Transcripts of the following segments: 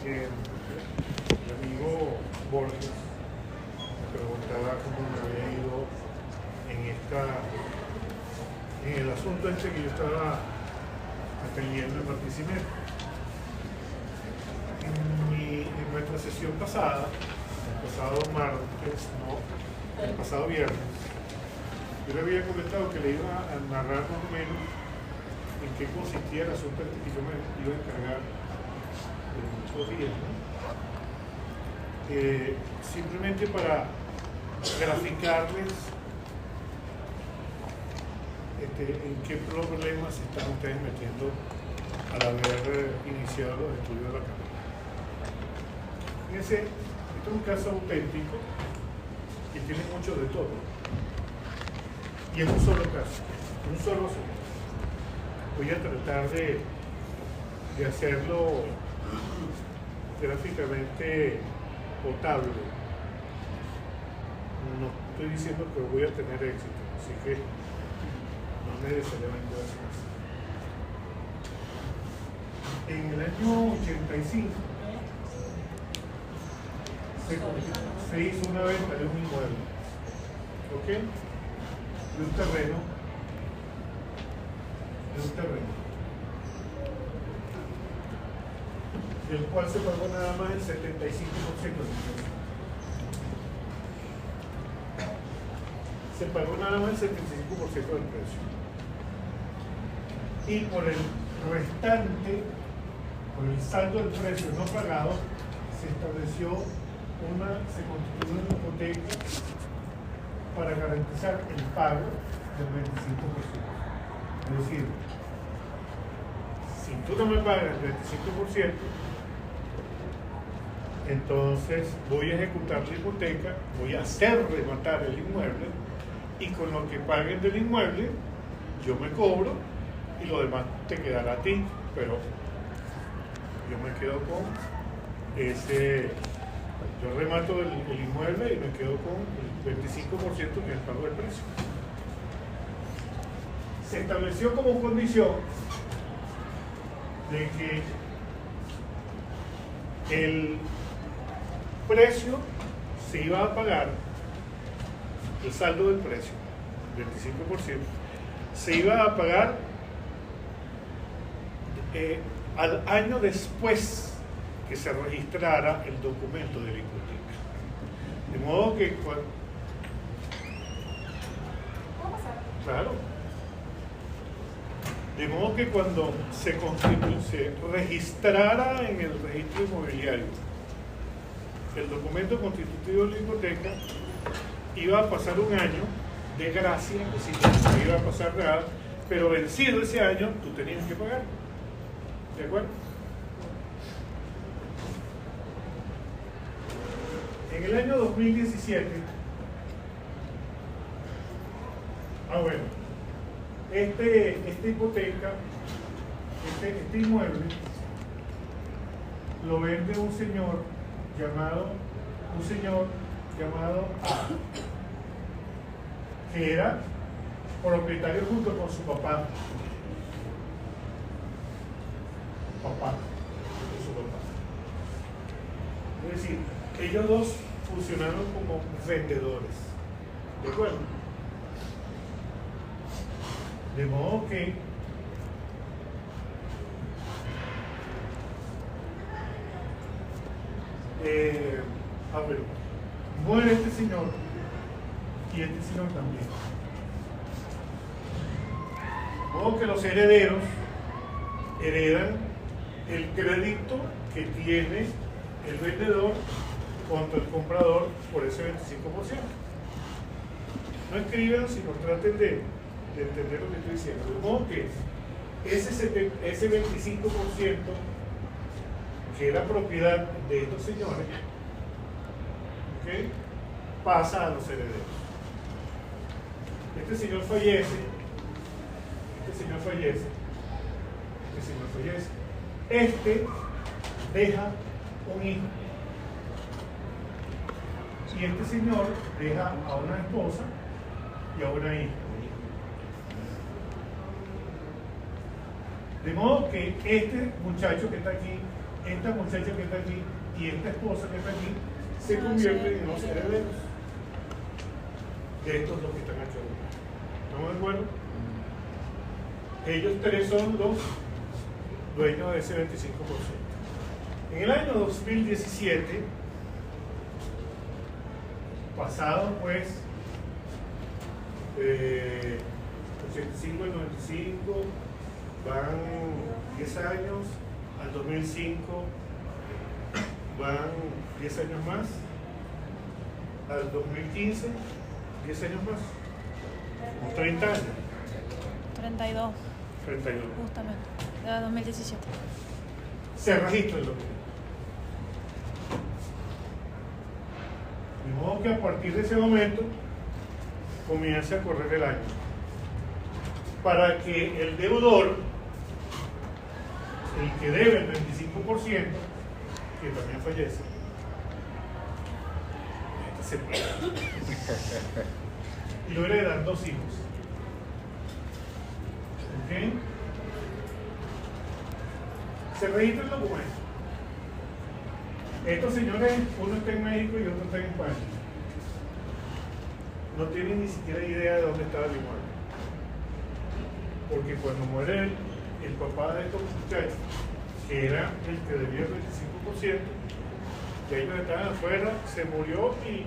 El amigo Borges me preguntaba cómo me había ido en el asunto este que yo estaba atendiendo en Barquisimeto. En nuestra sesión pasada, el pasado martes, no, el pasado viernes, yo le había comentado que le iba a narrar más o menos en qué consistía el asunto este que yo me iba a encargar de muchos días, ¿no? Simplemente para graficarles en qué problemas se están ustedes metiendo al haber iniciado los estudios de la carrera. Fíjense, este es un caso auténtico que tiene mucho de todo. Y es un solo caso, un solo asunto. Voy a tratar de hacerlo gráficamente potable. No estoy diciendo que voy a tener éxito, así que no necesariamente va a ser así. En el año 85 se hizo una venta de un inmueble, ¿ok? De un terreno, del cual se pagó nada más el 75% del precio. Se pagó nada más el 75% del precio. Y por el restante, por el saldo del precio no pagado, se constituyó una hipoteca para garantizar el pago del 25%. Es decir, si tú no me pagas el 25%, entonces voy a ejecutar la hipoteca, voy a hacer rematar el inmueble y con lo que paguen del inmueble yo me cobro y lo demás te quedará a ti, pero yo me quedo con ese, yo remato el inmueble y me quedo con el 25% en el pago del precio. Se estableció como condición de que el precio se iba a pagar, el saldo del precio, el 25%, se iba a pagar al año después que se registrara el documento de la hipoteca. De modo que cuando... Claro. De modo que cuando se registrara en el registro inmobiliario el documento constitutivo de la hipoteca, iba a pasar un año de gracia, es decir, que iba a pasar real, pero vencido ese año, tú tenías que pagar. ¿De acuerdo? En el año 2017, esta hipoteca, este inmueble, lo vende un señor llamado A, que era propietario junto con su papá. Es decir, ellos dos funcionaron como vendedores. ¿De acuerdo? De modo que muere este señor y este señor también. De modo que los herederos heredan el crédito que tiene el vendedor contra el comprador por ese 25%. No escriban, sino traten de entender lo que estoy diciendo. De modo que ese 25% que era propiedad de estos señores, ¿okay?, pasa a los herederos. Este señor fallece. Este deja un hijo. Y este señor deja a una esposa y a una hija. De modo que este muchacho que está aquí esta muchacha que está aquí y esta esposa que está aquí se convierten en los herederos de estos dos que están aquí. ¿Estamos de acuerdo? Ellos tres son los dueños de ese 25%. En el año 2017, pasado pues 85 al 95, van 10 años, al 2005 van 10 años más, al 2015 10 años más, como 30 años. 32. 32. Justamente, de 2017. Se registra el documento. De modo que a partir de ese momento comienza a correr el año. Para que el deudor, el que debe el 25%, que también fallece, se muere. Y lo heredan dos hijos. ¿Ok? Se registra el documento. Estos señores, uno está en México y otro está en España. No tienen ni siquiera idea de dónde estaba el inmueble. Porque cuando muere el papá de estos muchachos, que era el que debía el 25%, y ellos estaban afuera, se murió y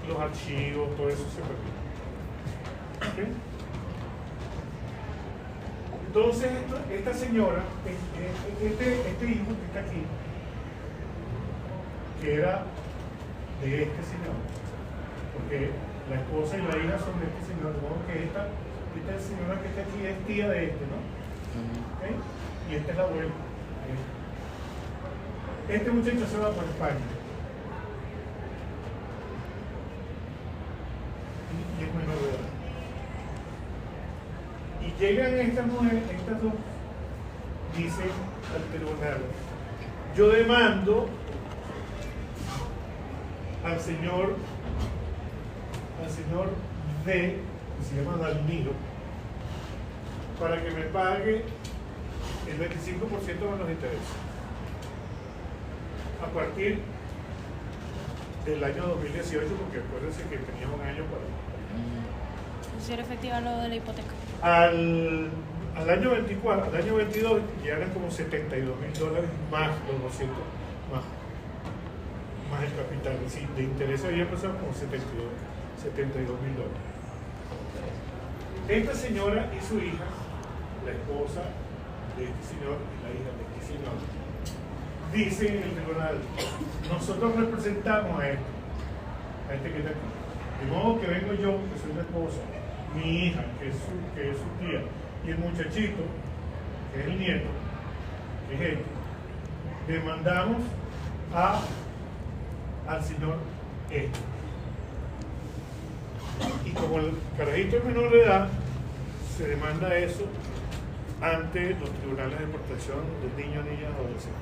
los archivos, todo eso se perdió. ¿Okay? Entonces, esta señora, este hijo que está aquí, que era de este señor, porque la esposa y la hija son de este señor, de modo que esta señora que está aquí es tía de este, ¿no? ¿Okay? Y esta es la abuela. Este muchacho se va por España. Y es menor de edad. Y llegan estas mujeres, estas dos, dicen al tribunal: yo demando al señor D, que se llama Dalmiro, para que me pague el 25% de los intereses a partir del año 2018, porque acuérdense que tenía un año para Hiciera efectiva lo de la hipoteca. al año 24, al año 22 ya eran como $72,000 más los 200 más el capital, es decir, de interés había pasado como $72,000. Esta señora y su hija, la esposa de este señor y la hija de este señor, dicen en el tribunal: nosotros representamos a este que está aquí. De modo que vengo yo, que soy la esposa, mi hija, que es su tía, y el muchachito, que es el nieto, que es este, demandamos al señor este. Y como el carajito es menor de edad, se demanda eso ante los tribunales de protección del niño, niña, adolescente,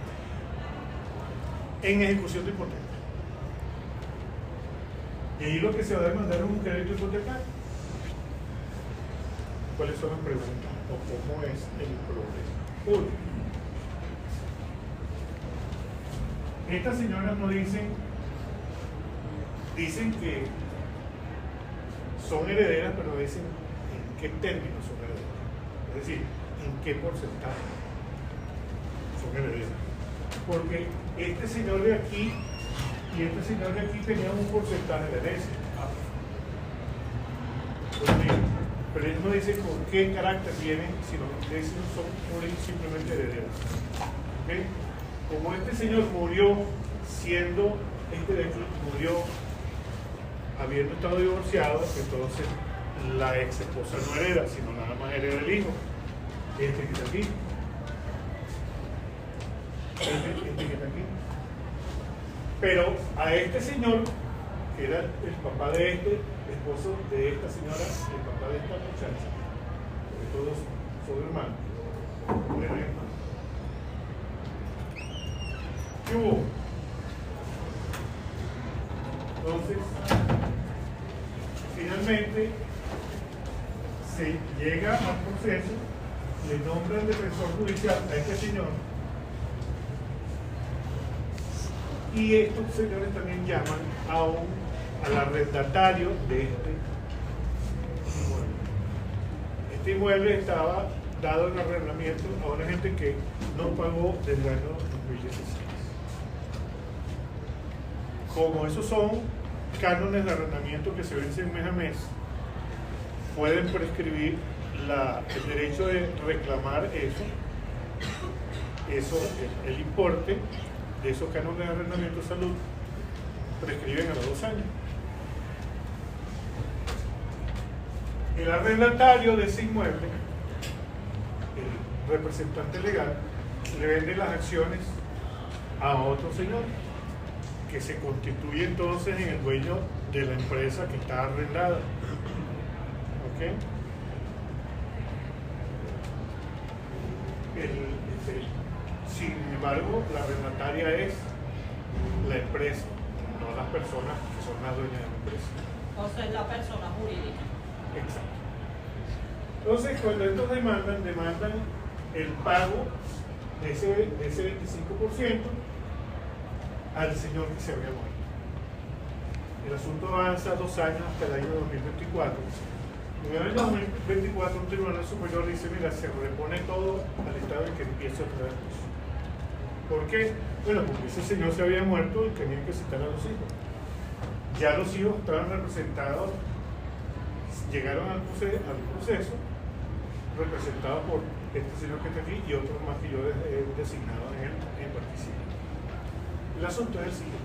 en ejecución de hipoteca. Y ahí lo que se va a demandar es un crédito hipotecario. ¿Cuáles son las preguntas? ¿O cómo es el problema? Uno, estas señoras nos dicen que son herederas, pero no dicen en qué términos son herederas. Es decir, en qué porcentaje son herederas. Porque este señor de aquí y este señor de aquí tenían un porcentaje de herencia. Pero él no dice con qué carácter vienen, sino que son simplemente herederas. ¿Okay? Como este señor murió siendo, este de aquí murió habiendo estado divorciado, entonces la ex esposa no hereda, sino nada más hereda el hijo. Este que está aquí. Este que está aquí. Pero a este señor, que era el papá de este, esposo de esta señora, el papá de esta muchacha, porque todos son hermanos, eran hermanos. ¿Qué hubo? Entonces, finalmente se llega al proceso, le nombran defensor judicial a este señor, Y estos señores también llaman al arrendatario de este inmueble. Este inmueble estaba dado en arrendamiento a una gente que no pagó desde el año 2016. Como esos son cánones de arrendamiento que se vencen mes a mes, pueden prescribir el derecho de reclamar el importe de esos cánones de arrendamiento de salud, prescriben a los 2 años. El arrendatario de ese inmueble, el representante legal, le vende las acciones a otro señor, que se constituye entonces en el dueño de la empresa que está arrendada. ¿Ok? Sin embargo, la arrendataria es la empresa, no las personas que son las dueñas de la empresa. O sea, es la persona jurídica. Exacto. Entonces, cuando estos demandan el pago de ese 25% al señor que se había muerto. El asunto avanza 2 años hasta el año 2024. En el año 2024 un tribunal superior dice, mira, se repone todo al estado en que empieza otra vez. ¿Por qué? Bueno, porque ese señor se había muerto y tenían que citar a los hijos. Ya los hijos estaban representados, llegaron al proceso representados por este señor que está aquí y otros más que yo he designado en participar. El asunto es el siguiente.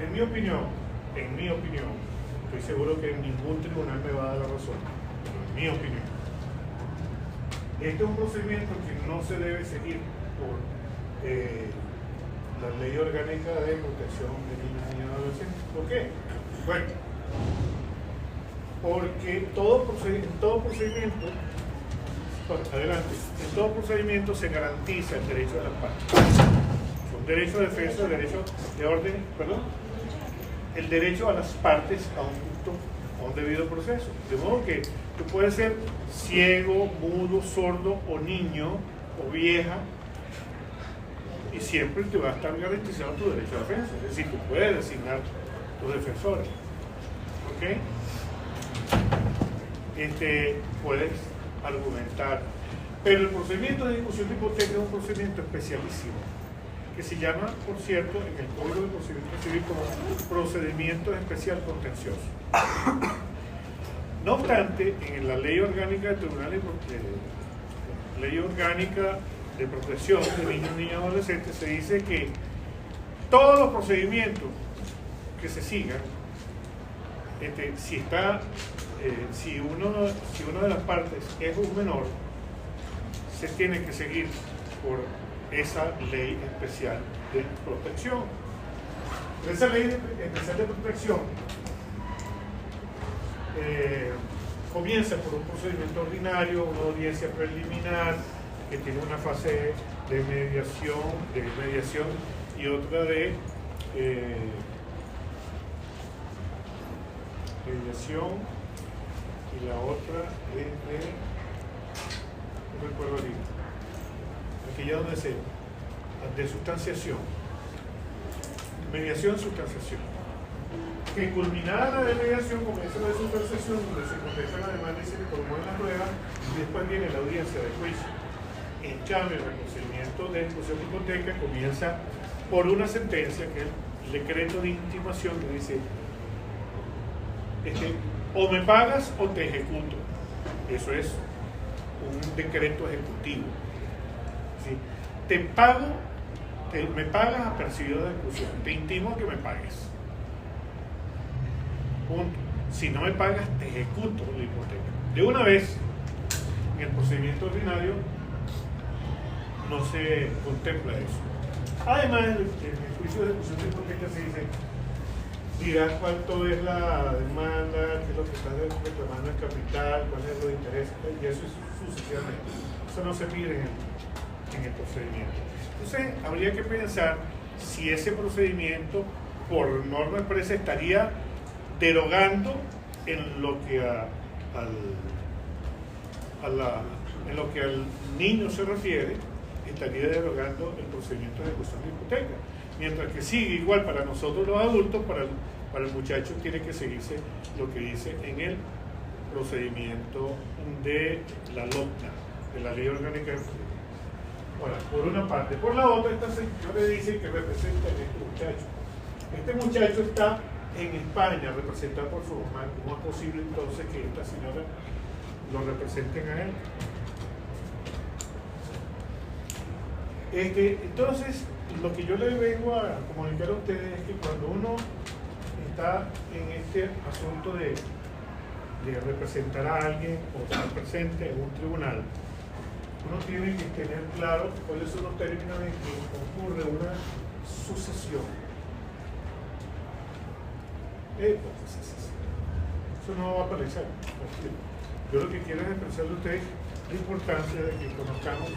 En mi opinión, estoy seguro que ningún tribunal me va a dar la razón, pero en mi opinión, este es un procedimiento que no se debe seguir por la ley orgánica de protección de niños y adolescentes. ¿Por qué? Bueno, porque en todo procedimiento se garantiza el derecho de las partes. Son derecho de defensa, el derecho de orden, el derecho a las partes a un debido proceso. De modo que tú puedes ser ciego, mudo, sordo o niño o vieja y siempre te va a estar garantizado tu derecho a defensa. Es decir, tú puedes designar tus defensores. ¿Ok? Puedes argumentar. Pero el procedimiento de discusión de hipoteca es un procedimiento especialísimo, que se llama, por cierto, en el Código de Procedimiento Civil como procedimiento especial contencioso. No obstante, en la Ley Orgánica de Tribunales, Ley Orgánica de Protección de Niños, Niñas y Adolescentes, se dice que todos los procedimientos que se sigan, si una de las partes es un menor, se tiene que seguir por esa ley especial de protección. Esa ley especial de protección comienza por un procedimiento ordinario, una audiencia preliminar que tiene una fase de mediación y otra de mediación y la otra es no recuerdo ahorita, aquella donde de sustanciación, mediación, sustanciación, que culminada la mediación comienza la de sustanciación, donde se contesta la demanda y se le promueve la prueba y después viene la audiencia de juicio. En cambio, el procedimiento de ejecución de hipoteca comienza por una sentencia, que es el decreto de intimación, que dice o me pagas o te ejecuto. Eso es un decreto ejecutivo. ¿Sí? Me pagas apercibido de ejecución, te intimo a que me pagues. Punto. Si no me pagas, te ejecuto la hipoteca. De una vez, en el procedimiento ordinario, no se contempla eso. Además, en el juicio de ejecución de hipoteca se dice, dirás cuánto es la demanda, qué es lo que estás reclamando en capital, cuál es lo de interés, y eso es sucesivamente. Eso no se pide en el procedimiento. Entonces, habría que pensar si ese procedimiento, por norma expresa, estaría derogando en lo que al niño se refiere, estaría derogando el procedimiento de ejecución de hipoteca. Mientras que sigue igual para nosotros los adultos, para el muchacho tiene que seguirse lo que dice en el procedimiento de la LOCNA, de la Ley Orgánica de Hipoteca. Bueno, por una parte. Por la otra, esta señora dice que representa a este muchacho. Este muchacho está en España, representado por su mamá. ¿Cómo es posible entonces que esta señora lo representen a él? Entonces, lo que yo le vengo a comunicar a ustedes es que cuando uno está en este asunto de representar a alguien o estar presente en un tribunal, uno tiene que tener claro cuáles son los términos en que ocurre una sucesión. Eso no va a aparecer. Yo lo que quiero es expresarle a ustedes la importancia de que conozcamos,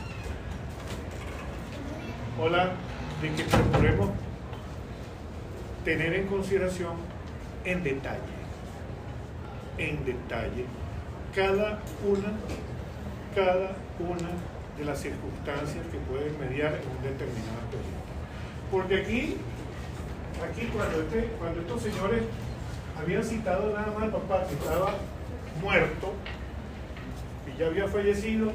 de que procuremos tener en consideración en detalle cada una de las circunstancias que pueden mediar en un determinado periodo. Porque aquí cuando estos señores habían citado nada más al papá que estaba muerto y ya había fallecido,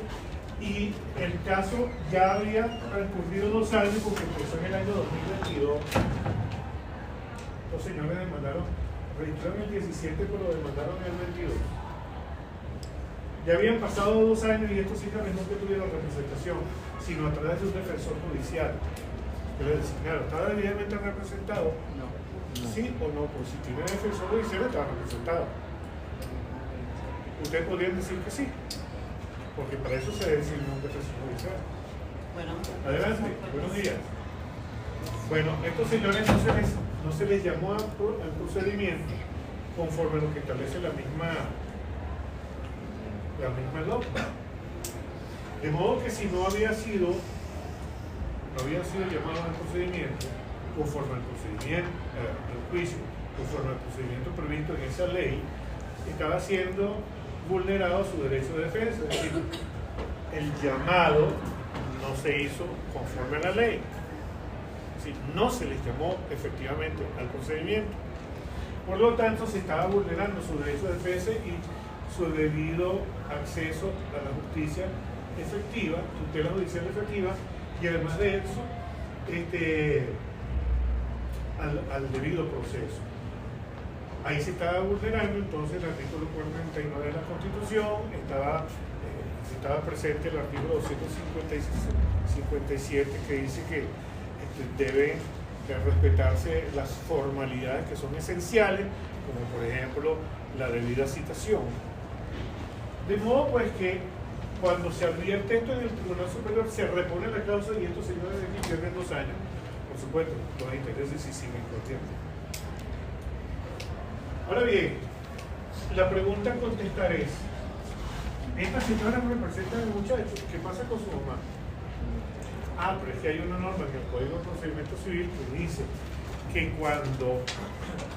y el caso ya había transcurrido 2 años porque empezó en el año 2022. Los señores demandaron, registraron el 17 pero demandaron en el 22. Ya habían pasado 2 años y estos señores no tuvieron representación, sino a través de un defensor judicial que les designaron. ¿Estaba debidamente representado? No. ¿Sí o no? Pues si tiene defensor judicial estaba representado. Ustedes podrían decir que sí, porque para eso se designó un defensor judicial. Bueno, adelante, buenos días. Bueno, estos señores no se les llamó al procedimiento conforme a lo que establece la misma norma. De modo que si no habían sido llamados al procedimiento, conforme al procedimiento, al juicio, conforme al procedimiento previsto en esa ley, estaba siendo vulnerado su derecho de defensa. Es decir, el llamado no se hizo conforme a la ley. Es decir, no se les llamó efectivamente al procedimiento. Por lo tanto, se estaba vulnerando su derecho de defensa y su debido acceso a la justicia efectiva, tutela judicial efectiva, y además de eso, al debido proceso. Ahí se estaba vulnerando entonces el artículo 49 de la Constitución, estaba presente el artículo 257 que dice que deben respetarse las formalidades que son esenciales, como por ejemplo la debida citación. De modo pues que cuando se advierte esto en el Tribunal Superior se repone la causa y estos señores de aquí pierden 2 años. Por supuesto, los intereses sí siguen corriendo. Ahora bien, la pregunta a contestar es: esta señora representa al muchacho, ¿qué pasa con su mamá? Pero es que hay una norma en el Código de Procedimiento Civil que dice que cuando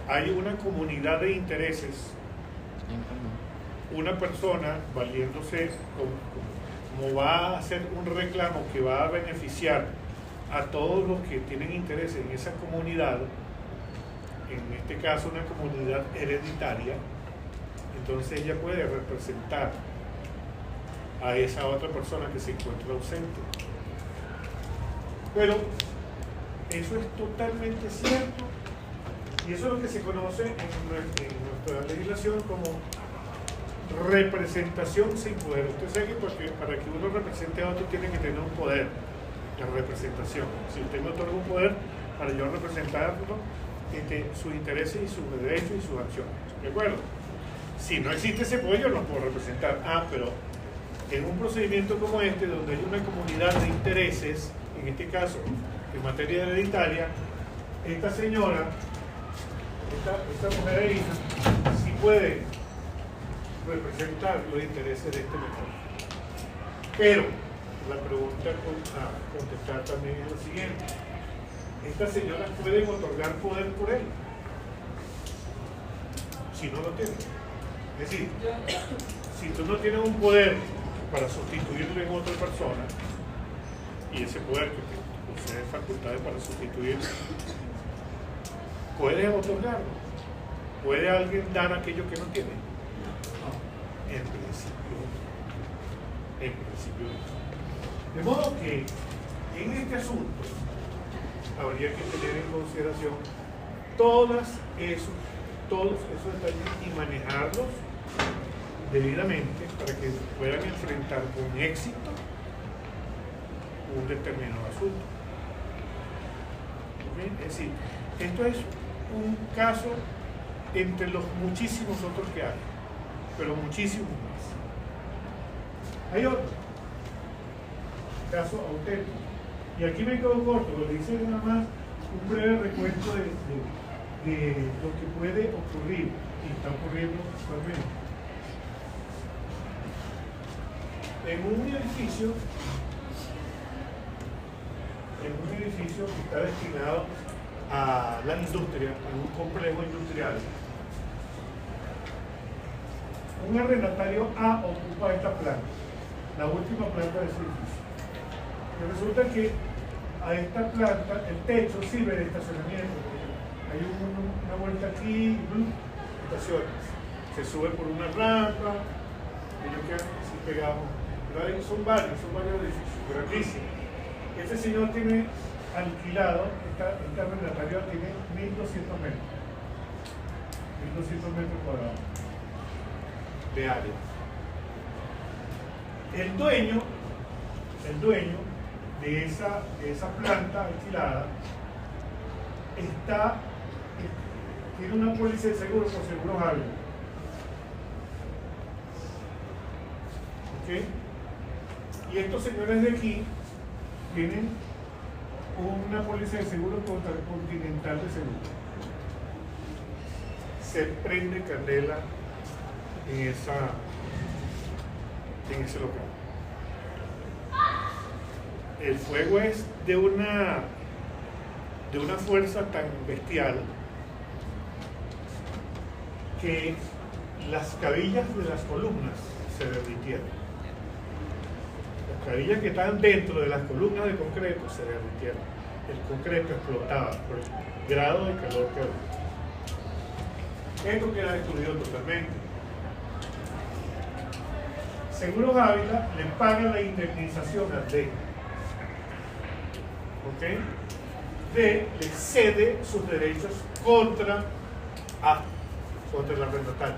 hay una comunidad de intereses, una persona valiéndose como va a hacer un reclamo que va a beneficiar a todos los que tienen interés en esa comunidad, en este caso una comunidad hereditaria, entonces ella puede representar a esa otra persona que se encuentra ausente. Pero eso es totalmente cierto y eso es lo que se conoce en nuestra legislación como representación sin poder. Usted sabe que para que uno represente a otro tiene que tener un poder, la representación. Si usted me otorga un poder para yo representarlo, sus intereses y sus derechos y sus acciones. ¿De acuerdo? Si no existe ese poder, yo no puedo representar. Pero en un procedimiento como este, donde hay una comunidad de intereses, en este caso, en materia hereditaria, esta señora, esta mujer ahí, sí puede representar los intereses de este menor. Pero la pregunta a contestar también es la siguiente: ¿estas señoras pueden otorgar poder por él? Si no lo tienen. Es decir, si tú no tienes un poder para sustituirlo en otra persona y ese poder que posee facultades para sustituir, ¿puede otorgarlo? ¿Puede alguien dar aquello que no tiene? No, en principio no. De modo que en este asunto habría que tener en consideración todos esos detalles y manejarlos debidamente para que puedan enfrentar con éxito un determinado asunto. ¿Okay? Es decir, esto es un caso entre los muchísimos otros que hay, pero muchísimos más. Hay otro caso auténtico, y aquí me quedo corto, lo dice nada más un breve recuento de lo que puede ocurrir y está ocurriendo actualmente. En un edificio que está destinado a la industria, en un complejo industrial, un arrendatario A ocupa esta planta, la última planta de ese edificio. Y resulta que a esta planta el techo sirve de estacionamiento. Hay una vuelta aquí, estaciones. Se sube por una rampa, ellos quedan así pegados. Son varios edificios, grandísimos. Este señor tiene alquilado, esta arrendataria tiene 1.200 metros. 1.200 metros cuadrados de área. El dueño de esa planta alquilada tiene una póliza de seguro por Seguros Ávila. ¿Okay? Y estos señores de aquí tienen una póliza de seguro contra el Continental de Seguro. Se prende candela en ese local. El fuego es de una fuerza tan bestial que las cabillas de las columnas se derritieron. Las cabillas que estaban dentro de las columnas de concreto se derritieron. El concreto explotaba por el grado de calor que había. Esto queda destruido totalmente. Seguros Ávila le paga la indemnización a D. ¿Ok? D le cede sus derechos contra A, contra el arrendatario.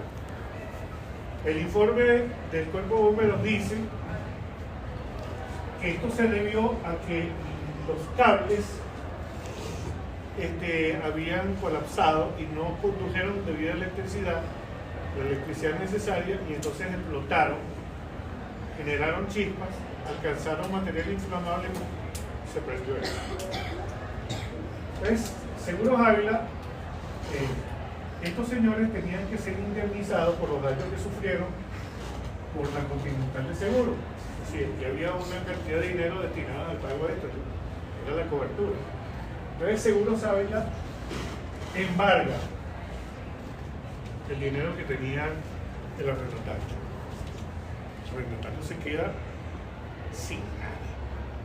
El informe del Cuerpo de Bomberos dice que esto se debió a que los cables habían colapsado y no condujeron debido a la electricidad necesaria, y entonces explotaron, generaron chispas, alcanzaron material inflamable y se prendió eso. Entonces, Seguros Ávila, estos señores tenían que ser indemnizados por los daños que sufrieron por la Continental de Seguro. Es decir, que había una cantidad de dinero destinada al pago de esto, era la cobertura. Entonces Seguros Ávila embarga el dinero que tenía el arrendatario. El arrendatario se queda sin nada.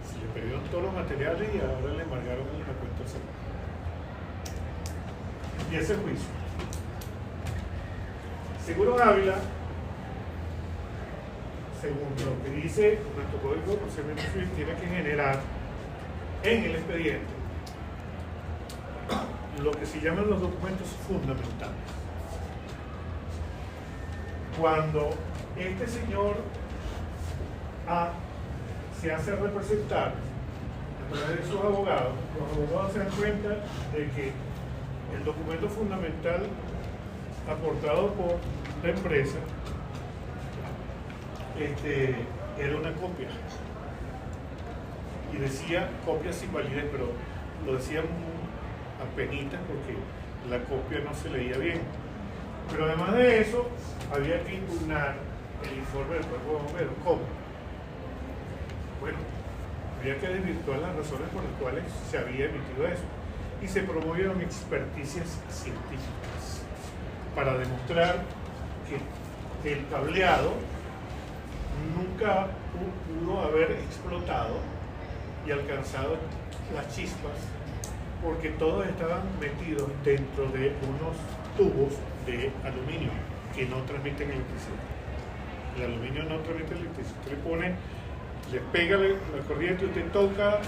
Se le perdieron todos los materiales y ahora le embargaron la cuenta del seguro. Y ese juicio. Seguros Ávila, según lo que dice nuestro Código de Procedimiento Civil, tiene que generar en el expediente lo que se llaman los documentos fundamentales. Cuando este señor A se hace representar a través de sus abogados, los abogados se dan cuenta de que el documento fundamental aportado por la empresa era una copia, y decía copia sin validez, pero lo decían apenitas porque la copia no se leía bien. Pero además de eso, había que impugnar el informe del Cuerpo de Bomberos. ¿Cómo? Bueno, había que desvirtuar las razones por las cuales se había emitido eso, y se promovieron experticias científicas para demostrar que el cableado nunca pudo haber explotado y alcanzado las chispas porque todos estaban metidos dentro de unos tubos de aluminio que no transmiten electricidad. El aluminio no transmite electricidad. Usted le pega la corriente, usted toca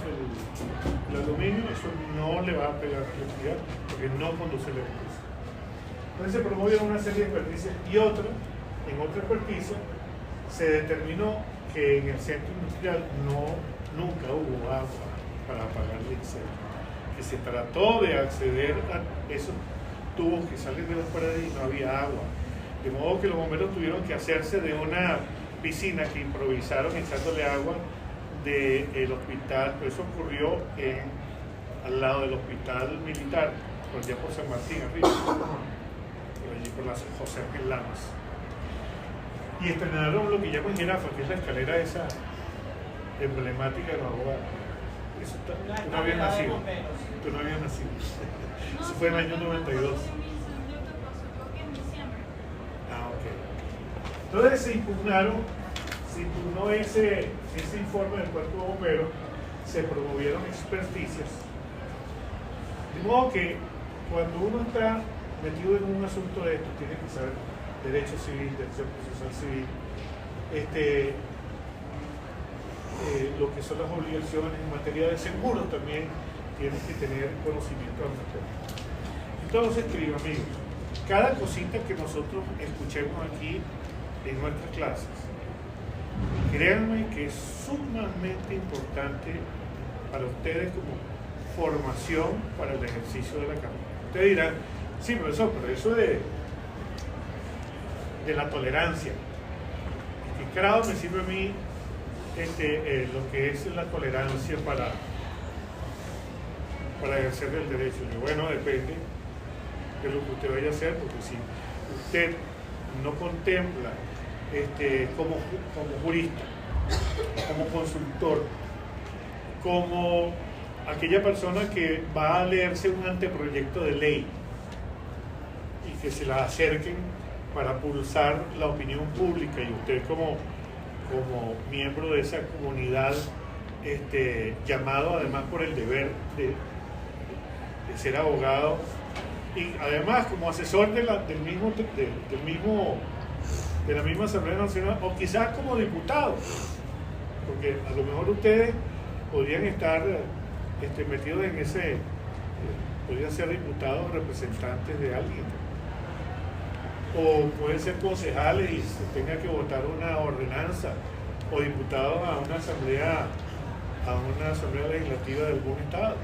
el aluminio, eso no le va a pegar electricidad porque no conduce electricidad. Entonces se promovieron una serie de experticias y en otra experticia se determinó que en el centro industrial nunca hubo agua para apagar el incendio, que se trató de acceder a esos tubos que salen de las paredes y no había agua, de modo que los bomberos tuvieron que hacerse de una piscina que improvisaron echándole agua del hospital, pero eso ocurrió al lado del hospital militar, por allá por San Martín arriba, por allí por la José Ángel Lamas, y estrenaron lo que llaman jirafa, que es la escalera esa emblemática de los abogados. Eso tú no habías nacido. Tú no habías nacido. Eso fue en el año 92. Ah, ok. Entonces se impugnó ese informe del Cuerpo de Bomberos, se promovieron experticias. De modo que cuando uno está metido en un asunto de esto, tiene que saber derecho civil, derecho procesal civil, lo que son las obligaciones en materia de seguro también tienes que tener conocimiento al respecto. Entonces, queridos amigos, cada cosita que nosotros escuchemos aquí en nuestras clases, créanme que es sumamente importante para ustedes como formación para el ejercicio de la carrera. Ustedes dirán, sí, profesor, pero eso de la tolerancia, ¿en qué grado me sirve a mí lo que es la tolerancia para ejercer el derecho? Y bueno, depende de lo que usted vaya a hacer, porque si usted no contempla como jurista, como consultor, como aquella persona que va a leerse un anteproyecto de ley y que se la acerquen para pulsar la opinión pública, y usted como miembro de esa comunidad, llamado además por el deber de ser abogado y además como asesor de la misma Asamblea Nacional, o quizás como diputado, porque a lo mejor ustedes podrían estar metidos en ese, podrían ser diputados representantes de alguien, o pueden ser concejales y se tenga que votar una ordenanza, o diputados a una asamblea legislativa de algún estado.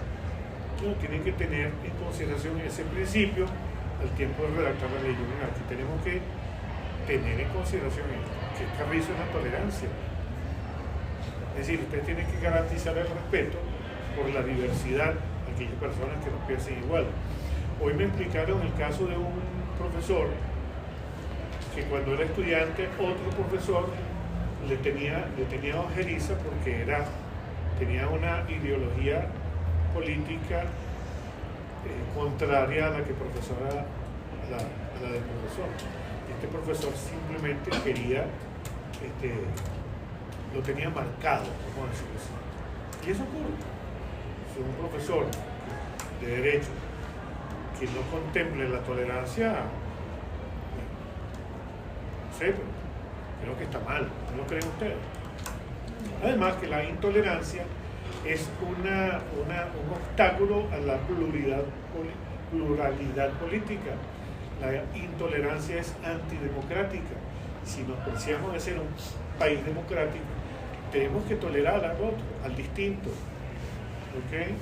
Entonces, tienen que tener en consideración ese principio al tiempo de redactar la ley. Aquí tenemos que tener en consideración que el carrizo es la tolerancia. Es decir, usted tiene que garantizar el respeto por la diversidad de aquellas personas que no piensen igual. Hoy me explicaron el caso de un profesor que cuando era estudiante, otro profesor le tenía ojeriza porque tenía una ideología política contraria a la que profesora la del profesor. Este profesor simplemente quería, lo tenía marcado, vamos a decirlo así. Y eso ocurre. Si un profesor de derecho que no contemple la tolerancia, no sé, pero creo que está mal, ¿no lo creen ustedes? Además que la intolerancia es un obstáculo a la pluralidad política. La intolerancia es antidemocrática. Si nos preciamos de ser un país democrático, tenemos que tolerar al otro, al distinto. ¿Okay?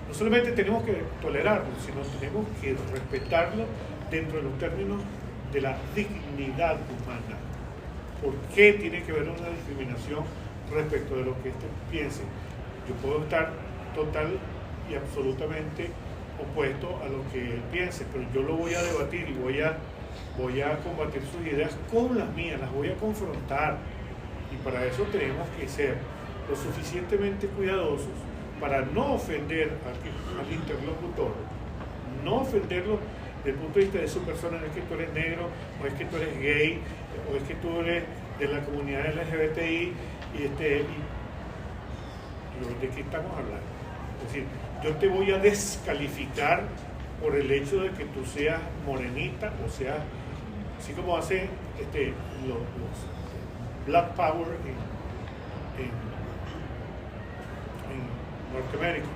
No solamente tenemos que tolerarlo, sino tenemos que respetarlo dentro de los términos de la dignidad humana. ¿Por qué tiene que haber una discriminación respecto de lo que éste piense? Yo puedo estar total y absolutamente opuesto a lo que él piense, pero yo lo voy a debatir y voy a combatir sus ideas con las mías, las voy a confrontar, y para eso tenemos que ser lo suficientemente cuidadosos para no ofender al interlocutor, no ofenderlo desde el punto de vista de su persona. No es que tú eres negro, o es que tú eres gay, o es que tú eres de la comunidad LGBTI, y ¿De qué estamos hablando? Es decir, yo te voy a descalificar por el hecho de que tú seas morenita o seas, así como hacen los Black Power en Norteamérica.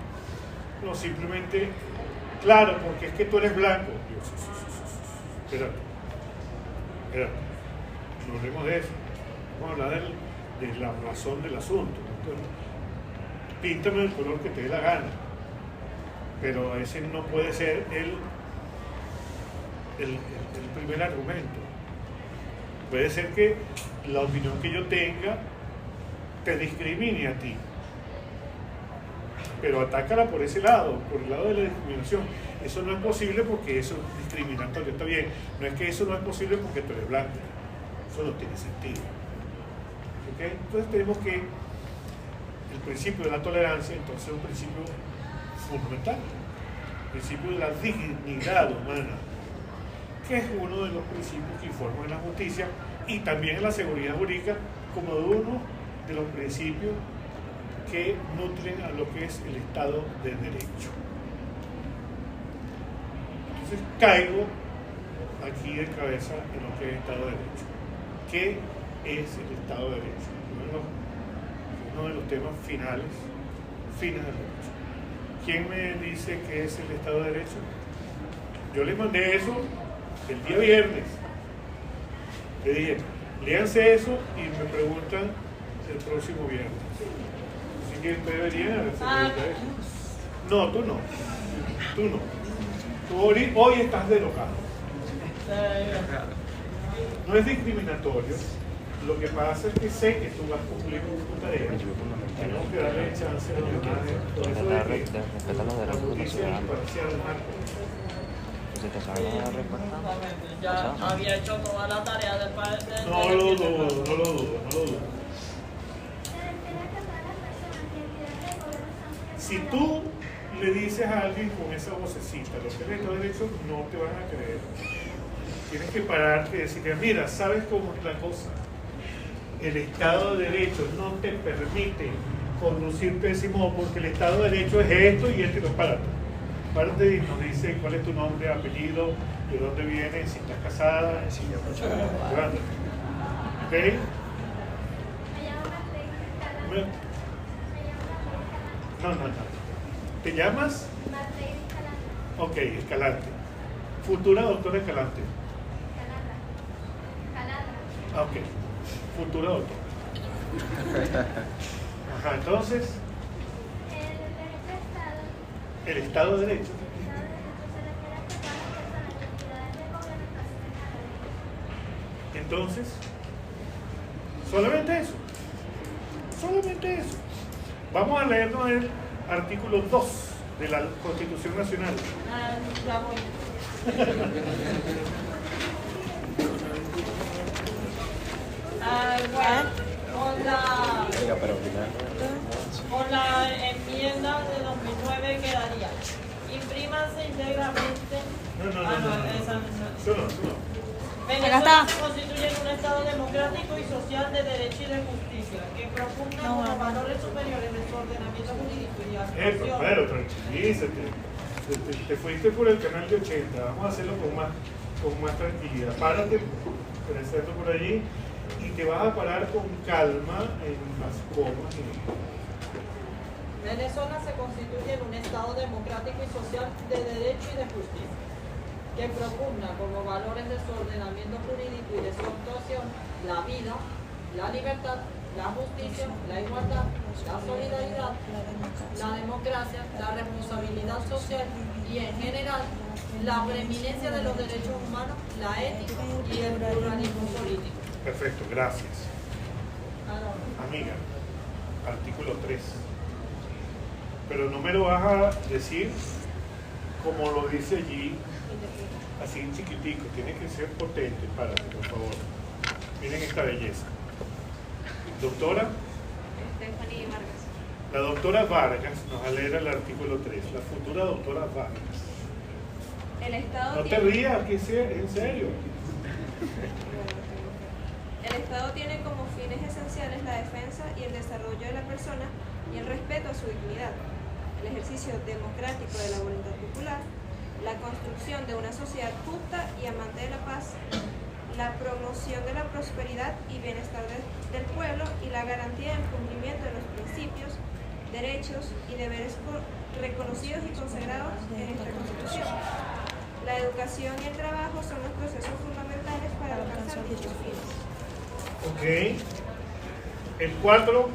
No, simplemente, claro, porque es que tú eres blanco. Espérate, no hablemos de eso. Vamos a hablar de la razón del asunto. Entonces, píntame el color que te dé la gana, pero ese no puede ser el primer argumento. Puede ser que la opinión que yo tenga te discrimine a ti, pero atácala por ese lado, por el lado de la discriminación. Eso no es posible porque eso es discriminatorio, está bien. No es que eso no es posible porque tú eres blanco, eso no tiene sentido. ¿Okay? Entonces tenemos que el principio de la tolerancia, entonces, es un principio fundamental, el principio de la dignidad humana, que es uno de los principios que informan en la justicia y también en la seguridad jurídica como uno de los principios que nutren a lo que es el Estado de Derecho. Entonces caigo aquí de cabeza en lo que es el Estado de Derecho. ¿Qué es el Estado de Derecho? Uno de los temas finales del derecho. ¿Quién me dice qué es el Estado de Derecho? Yo les mandé eso el día viernes. Le dije, léanse eso y me preguntan el próximo viernes. Así que ustedes deberían hacer eso. No, tú no. Tú hoy estás derogado. No es discriminatorio. Lo que pasa es que sé que tú vas a cumplir con tu tarea. Tenemos que darle chance a los demás. Por eso de que la justicia es imparcial, Marco. Ya había hecho toda la tarea del padre. No lo dudo. Si tú le dices a alguien con esa vocecita lo que es el Estado de Derecho, no te van a creer. Tienes que pararte y decir, mira, ¿sabes cómo es la cosa? El Estado de Derecho no te permite conducirte de ese modo porque el Estado de Derecho es esto y este no. Párate y nos dice cuál es tu nombre, apellido, de dónde vienes, si estás casada. Levántate. ¿Ok? No. ¿Te llamas? Ok, Escalante. Futura doctora Escalante. Ok. Futura doctora. Ajá, entonces. El Estado de Derecho. Entonces, solamente eso. Vamos a leernos el artículo 2 de la Constitución Nacional. Con la enmienda de 2009 quedaría: imprímase íntegramente. Venezuela se constituye en un Estado democrático y social de derecho y de justicia, que propugna como valores superiores de su ordenamiento jurídico y actuación. Pero tranquilízate. Te fuiste por el canal de 80. Vamos a hacerlo con más tranquilidad. Párate, presento por allí, y te vas a parar con calma en las comas. Venezuela se constituye en un Estado democrático y social de derecho y de justicia, que propugna como valores de su ordenamiento jurídico y de su actuación la vida, la libertad, la justicia, la igualdad, la solidaridad, la democracia, la responsabilidad social y, en general, la preeminencia de los derechos humanos, la ética y el pluralismo político. Perfecto, gracias. Amiga, artículo 3. Pero no me lo vas a decir como lo dice allí, así en chiquitico. Tiene que ser potente. Párate, por favor. Miren esta belleza. Doctora Stephanie Vargas. La doctora Vargas nos va a leer el artículo 3. La futura doctora Vargas. El Estado No te rías, que sea en serio. El Estado tiene como fines esenciales la defensa y el desarrollo de la persona y el respeto a su dignidad, el ejercicio democrático de la voluntad popular, la construcción de una sociedad justa y amante de la paz, la promoción de la prosperidad y bienestar del pueblo y la garantía del cumplimiento de los principios, derechos y deberes reconocidos y consagrados en esta Constitución. La educación y el trabajo son los procesos fundamentales para alcanzar dichos fines. Ok. El 4.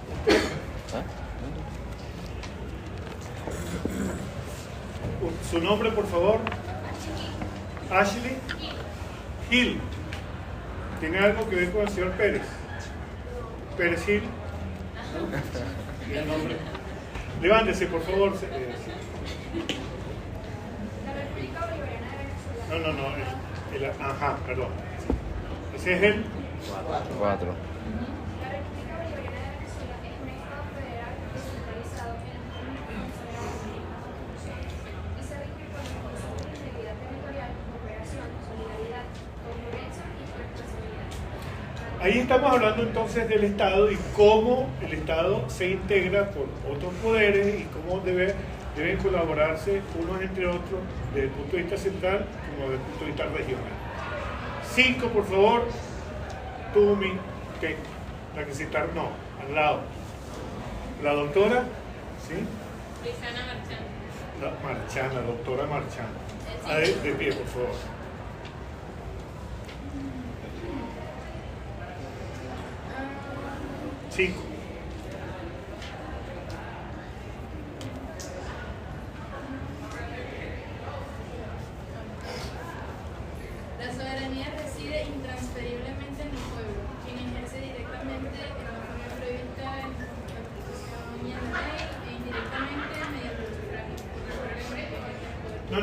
Su nombre, por favor. Ashley Hill. ¿Tiene algo que ver con el señor Pérez? Pérez Hill. El nombre. Levántese, por favor. La República Bolivariana de Venezuela. No. Ajá, perdón. Ese es el 4. La República Bolivariana de Venezuela es un Estado federal descentralizado en el régimen consagrado en la Constitución y se rige por los principios de integridad territorial, cooperación, solidaridad, concurrencia y responsabilidad. Ahí estamos hablando entonces del Estado y cómo el Estado se integra por otros poderes y cómo deben colaborarse unos entre otros desde el punto de vista central como desde el punto de vista regional. 5, por favor. Tumi, que la que citar no, al lado. La doctora, ¿sí? Luisana Marchán. La doctora Marchán. De pie, por favor. Cinco. La soberanía reside intransferiblemente en el pueblo, quien ejerce directamente en la forma prevista en la Constitución y en la ley e indirectamente mediante el sufragio. No.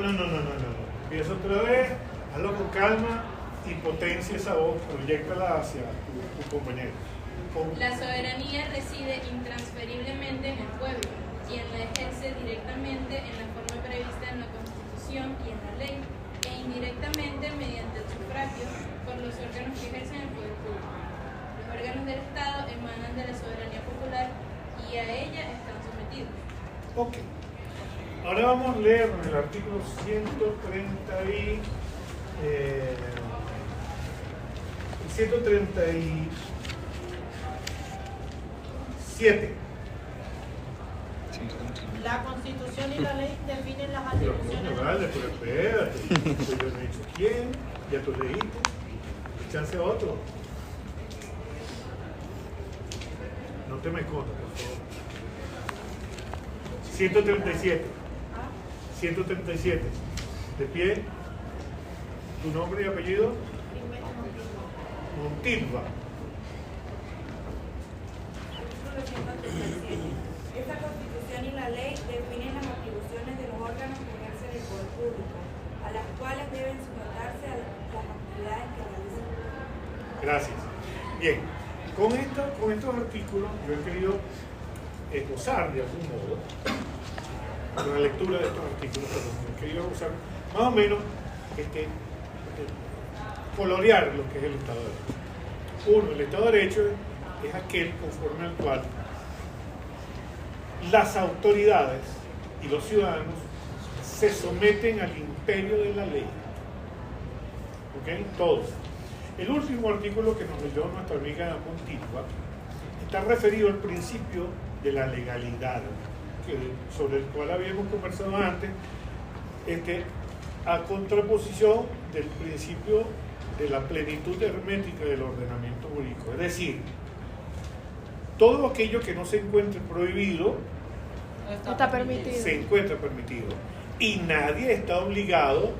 Empieza otra vez, hazlo con calma y potencia esa voz, proyectala hacia tu compañero. La soberanía reside intransferiblemente en el pueblo, quien la ejerce directamente en la forma prevista en la Constitución y en la ley, e indirectamente mediante el sufragio por los órganos que ejercen el poder público. Los órganos del Estado emanan de la soberanía popular y a ella están sometidos. Ok. Ahora vamos a leer el artículo 137. La Constitución y la ley definen las Pero atribuciones. coño, vale, pero espérate. Yo no he dicho quién, ya tú leíste. Chance a otro. No te me cortes, por favor. 137. 137. De pie. ¿Tu nombre y apellido? Montilva. Esta Constitución y la ley definen las atribuciones de los órganos que ejercen el poder público, a las cuales deben sujetarse a las actividades que realizan. Gracias. Bien, con estos artículos yo he querido esbozar de algún modo, con la lectura de estos artículos, he querido esbozar más o menos colorear lo que es el Estado de Derecho. Uno, el Estado de Derecho es aquel conforme al cual las autoridades y los ciudadanos se someten al imperio de la ley. ¿Ok? Todos. El último artículo que nos leyó nuestra amiga Montilva está referido al principio de la legalidad, sobre el cual habíamos conversado antes, a contraposición del principio de la plenitud hermética del ordenamiento jurídico. Es decir, todo aquello que no se encuentre prohibido Está permitido. se encuentra permitido. Y nadie está obligado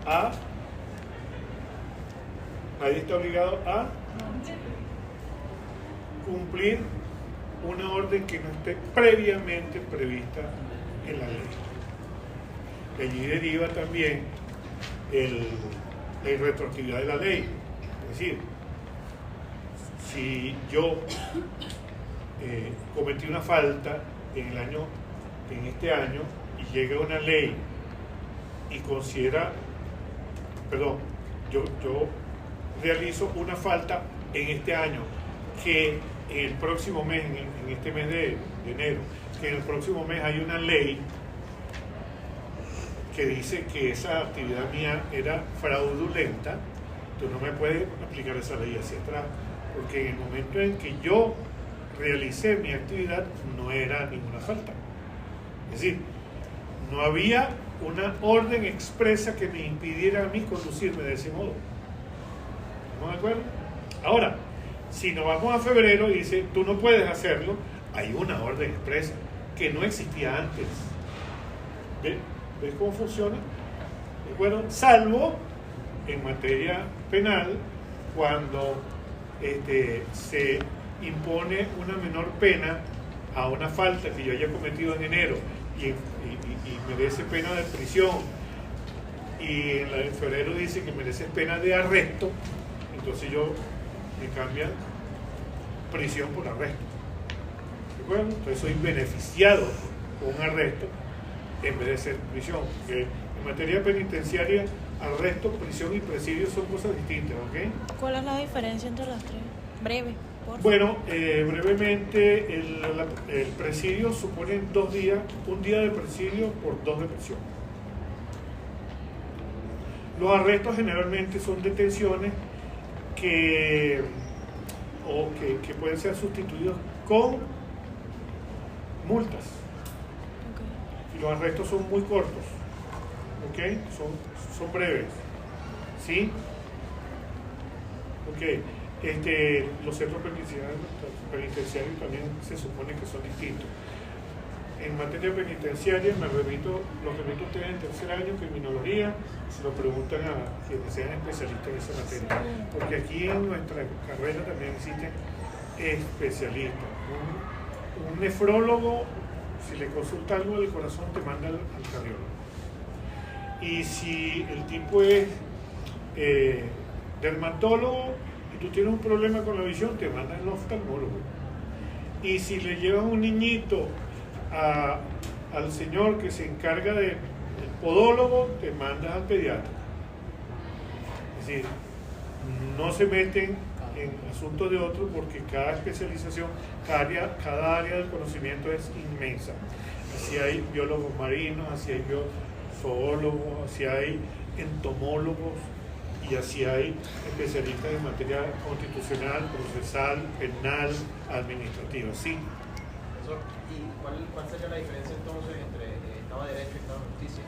a cumplir una orden que no esté previamente prevista en la ley. De allí deriva también la irretroactividad de la ley. Es decir, si yo cometí una falta en este año y llega una ley y considera, yo realizo una falta en este año que el próximo mes, en este mes de enero, que en el próximo mes hay una ley que dice que esa actividad mía era fraudulenta, tú no me puedes aplicar esa ley hacia atrás, porque en el momento en que yo realicé mi actividad no era ninguna falta. Es decir, no había una orden expresa que me impidiera a mí conducirme de ese modo. ¿Estamos de acuerdo? Ahora, si nos vamos a febrero y dice, tú no puedes hacerlo, hay una orden expresa que no existía antes. ¿Ves cómo funciona? ¿De acuerdo? Salvo en materia penal, cuando se impone una menor pena a una falta que yo haya cometido en enero y merece pena de prisión, y en la de febrero dice que merece pena de arresto, entonces yo me cambian prisión por arresto. ¿De acuerdo? Entonces soy beneficiado con un arresto en vez de ser prisión. Porque en materia penitenciaria, arresto, prisión y presidio son cosas distintas, ¿ok? ¿Cuál es la diferencia entre las tres? Breve, por favor. Bueno, brevemente, el presidio supone 2 días, un día de presidio por 2 de prisión. Los arrestos generalmente son detenciones que pueden ser sustituidos con multas. Okay. Y los arrestos son muy cortos, ¿ok? Son breves, ¿sí? Ok. Los centros penitenciarios también se supone que son distintos. En materia penitenciaria los remito a ustedes en tercer año, criminología, se lo preguntan a quienes sean especialistas en esa materia, porque aquí en nuestra carrera también existen especialistas. Un nefrólogo, si le consulta algo del corazón, te manda al cardiólogo, y si el tipo es dermatólogo y tú tienes un problema con la visión, te mandan al oftalmólogo, y si le llevas un niñito al señor que se encarga del podólogo, te mandas al pediatra. Es decir, no se meten en asuntos de otros, porque cada especialización, cada área del conocimiento es inmensa. Así hay biólogos marinos, así hay zoólogos, así hay entomólogos, y así hay especialistas en materia constitucional, procesal, penal, administrativa. Sí. ¿Y cuál sería la diferencia entonces entre Estado de Derecho y Estado de Justicia?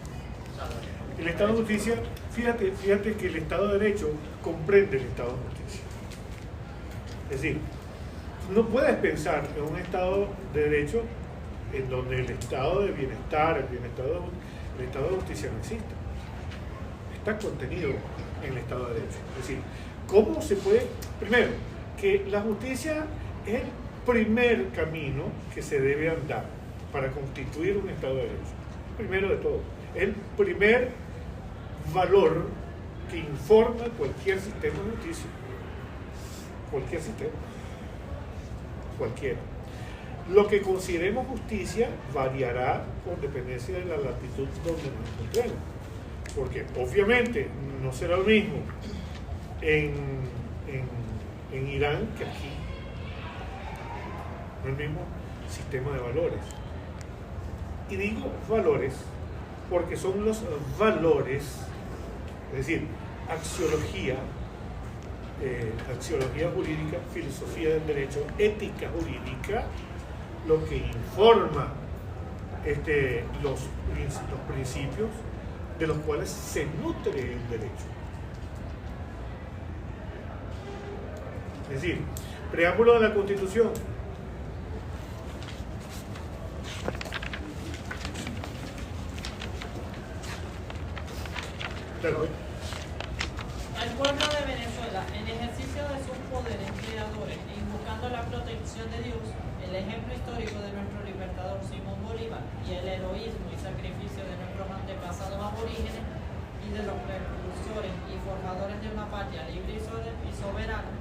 El Estado de Justicia, fíjate que el Estado de Derecho comprende el Estado de Justicia. Es decir, no puedes pensar en un Estado de Derecho en donde el Estado de Bienestar, el Estado de Justicia no existe. Está contenido en el Estado de Derecho. Es decir, ¿cómo se puede? Primero, que la justicia es el primer camino que se debe andar para constituir un Estado de Derecho. Primero de todo, el primer valor que informa cualquier sistema de justicia. Cualquier sistema. Cualquiera. Lo que consideremos justicia variará con dependencia de la latitud donde nos encontremos. Porque obviamente no será lo mismo en Irán que aquí. No es el mismo sistema de valores. Y digo valores porque son los valores, es decir, axiología jurídica, filosofía del derecho, ética jurídica, lo que informa los principios de los cuales se nutre el derecho. Es decir, preámbulo de la Constitución. Claro. Al pueblo de Venezuela, en ejercicio de sus poderes creadores e invocando la protección de Dios, el ejemplo histórico de nuestro libertador Simón Bolívar y el heroísmo y sacrificio de nuestros antepasados aborígenes y de los precursores y formadores de una patria libre y soberana,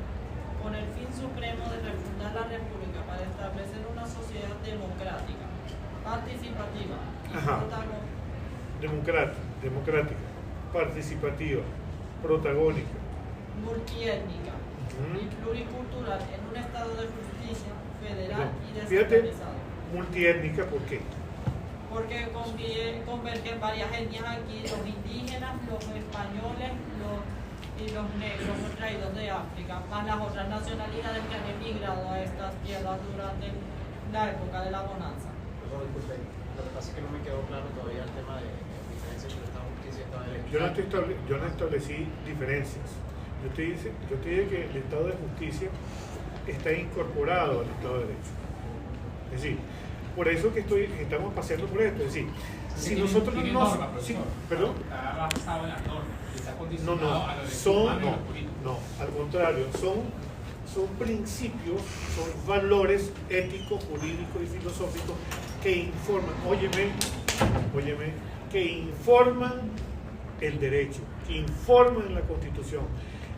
con el fin supremo de refundar la República para establecer una sociedad democrática, participativa y democrática, participativa, protagónica, multiétnica, y pluricultural en un estado de justicia federal y Fíjate, descentralizado. multiétnica, ¿por qué? Porque convergen varias etnias aquí, los indígenas, los españoles y los negros traídos de África, más las otras nacionalidades que han emigrado a estas tierras durante la época de la bonanza. Perdón, disculpe, lo que pasa es que no me quedó claro todavía el tema de diferencia entre Estado de justicia y Estado de derecho. Yo no establecí diferencias. Yo te dije que el Estado de justicia está incorporado al Estado de derecho. Es decir, por eso que estamos paseando por esto. Es decir, si nosotros no nos... ¿Perdón? Está basado en las normas. Está No, condicionado a lo de humano y a lo político. no, al contrario, son principios, son valores éticos, jurídicos y filosóficos que informan, óyeme, que informan el derecho, que informan la Constitución,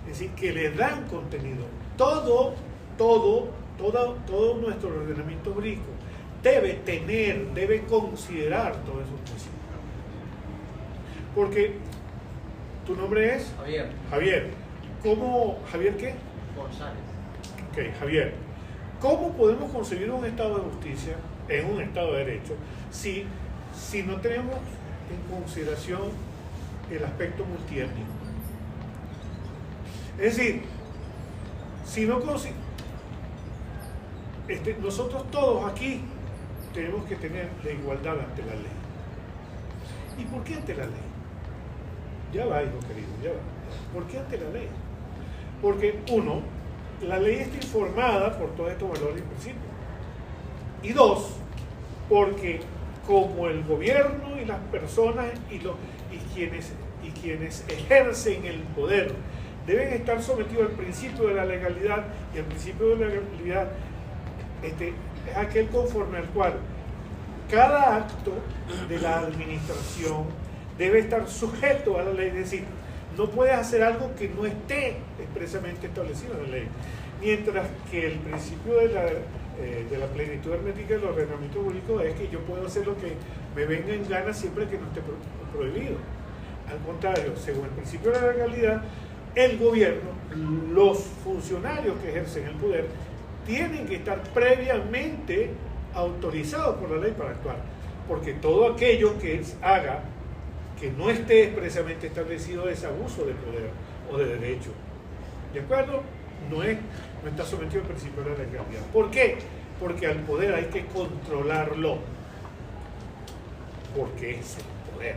es decir, que le dan contenido. Todo nuestro ordenamiento jurídico debe considerar todos esos principios. Porque tu nombre es Javier. ¿Cómo? ¿Javier qué? González. Ok, Javier. ¿Cómo podemos concebir un Estado de justicia en un Estado de derecho si no tenemos en consideración el aspecto multiétnico? Es decir, si no nosotros todos aquí tenemos que tener la igualdad ante la ley. ¿Y por qué ante la ley? Ya va, hijo querido, ya va. ¿Por qué ante la ley? Porque, uno, la ley está informada por todos estos valores y principios. Y dos, porque como el gobierno y las personas y quienes ejercen el poder deben estar sometidos al principio de la legalidad, y el principio de la legalidad es aquel conforme al cual cada acto de la administración debe estar sujeto a la ley, es decir, no puedes hacer algo que no esté expresamente establecido en la ley, mientras que el principio de la plenitud hermética del ordenamiento jurídico es que yo puedo hacer lo que me venga en gana siempre que no esté prohibido. Al contrario, según el principio de la legalidad, el gobierno, los funcionarios que ejercen el poder, tienen que estar previamente autorizados por la ley para actuar, porque todo aquello que haga que no esté expresamente establecido es abuso de poder o de derecho. ¿De acuerdo? No está sometido al principio de la legalidad. ¿Por qué? Porque al poder hay que controlarlo, porque es el poder.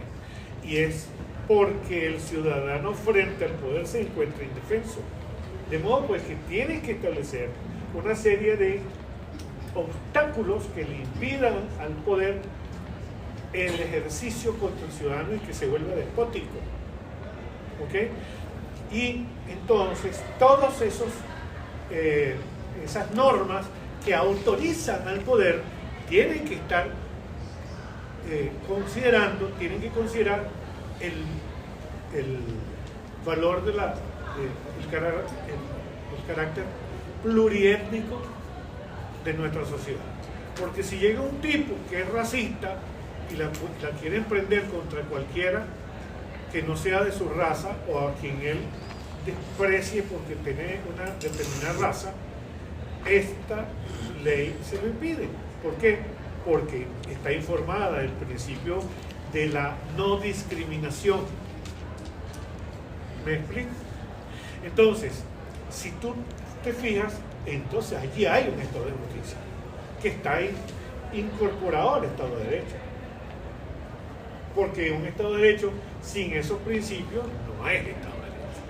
Y es porque el ciudadano frente al poder se encuentra indefenso. De modo pues que tienen que establecer una serie de obstáculos que le impidan al poder el ejercicio contra el ciudadano y que se vuelva despótico. ¿Ok? Y entonces todas esas normas que autorizan al poder tienen que estar tienen que considerar el valor del carácter pluriétnico de nuestra sociedad. Porque si llega un tipo que es racista y la quiere emprender contra cualquiera que no sea de su raza o a quien él desprecie porque tiene una determinada raza, esta ley se lo impide. ¿Por qué? Porque está informada del principio de la no discriminación. ¿Me explico? Entonces, si tú te fijas, entonces allí hay un Estado de justicia que está incorporado al Estado de Derecho. Porque un Estado de Derecho sin esos principios no es Estado de Derecho.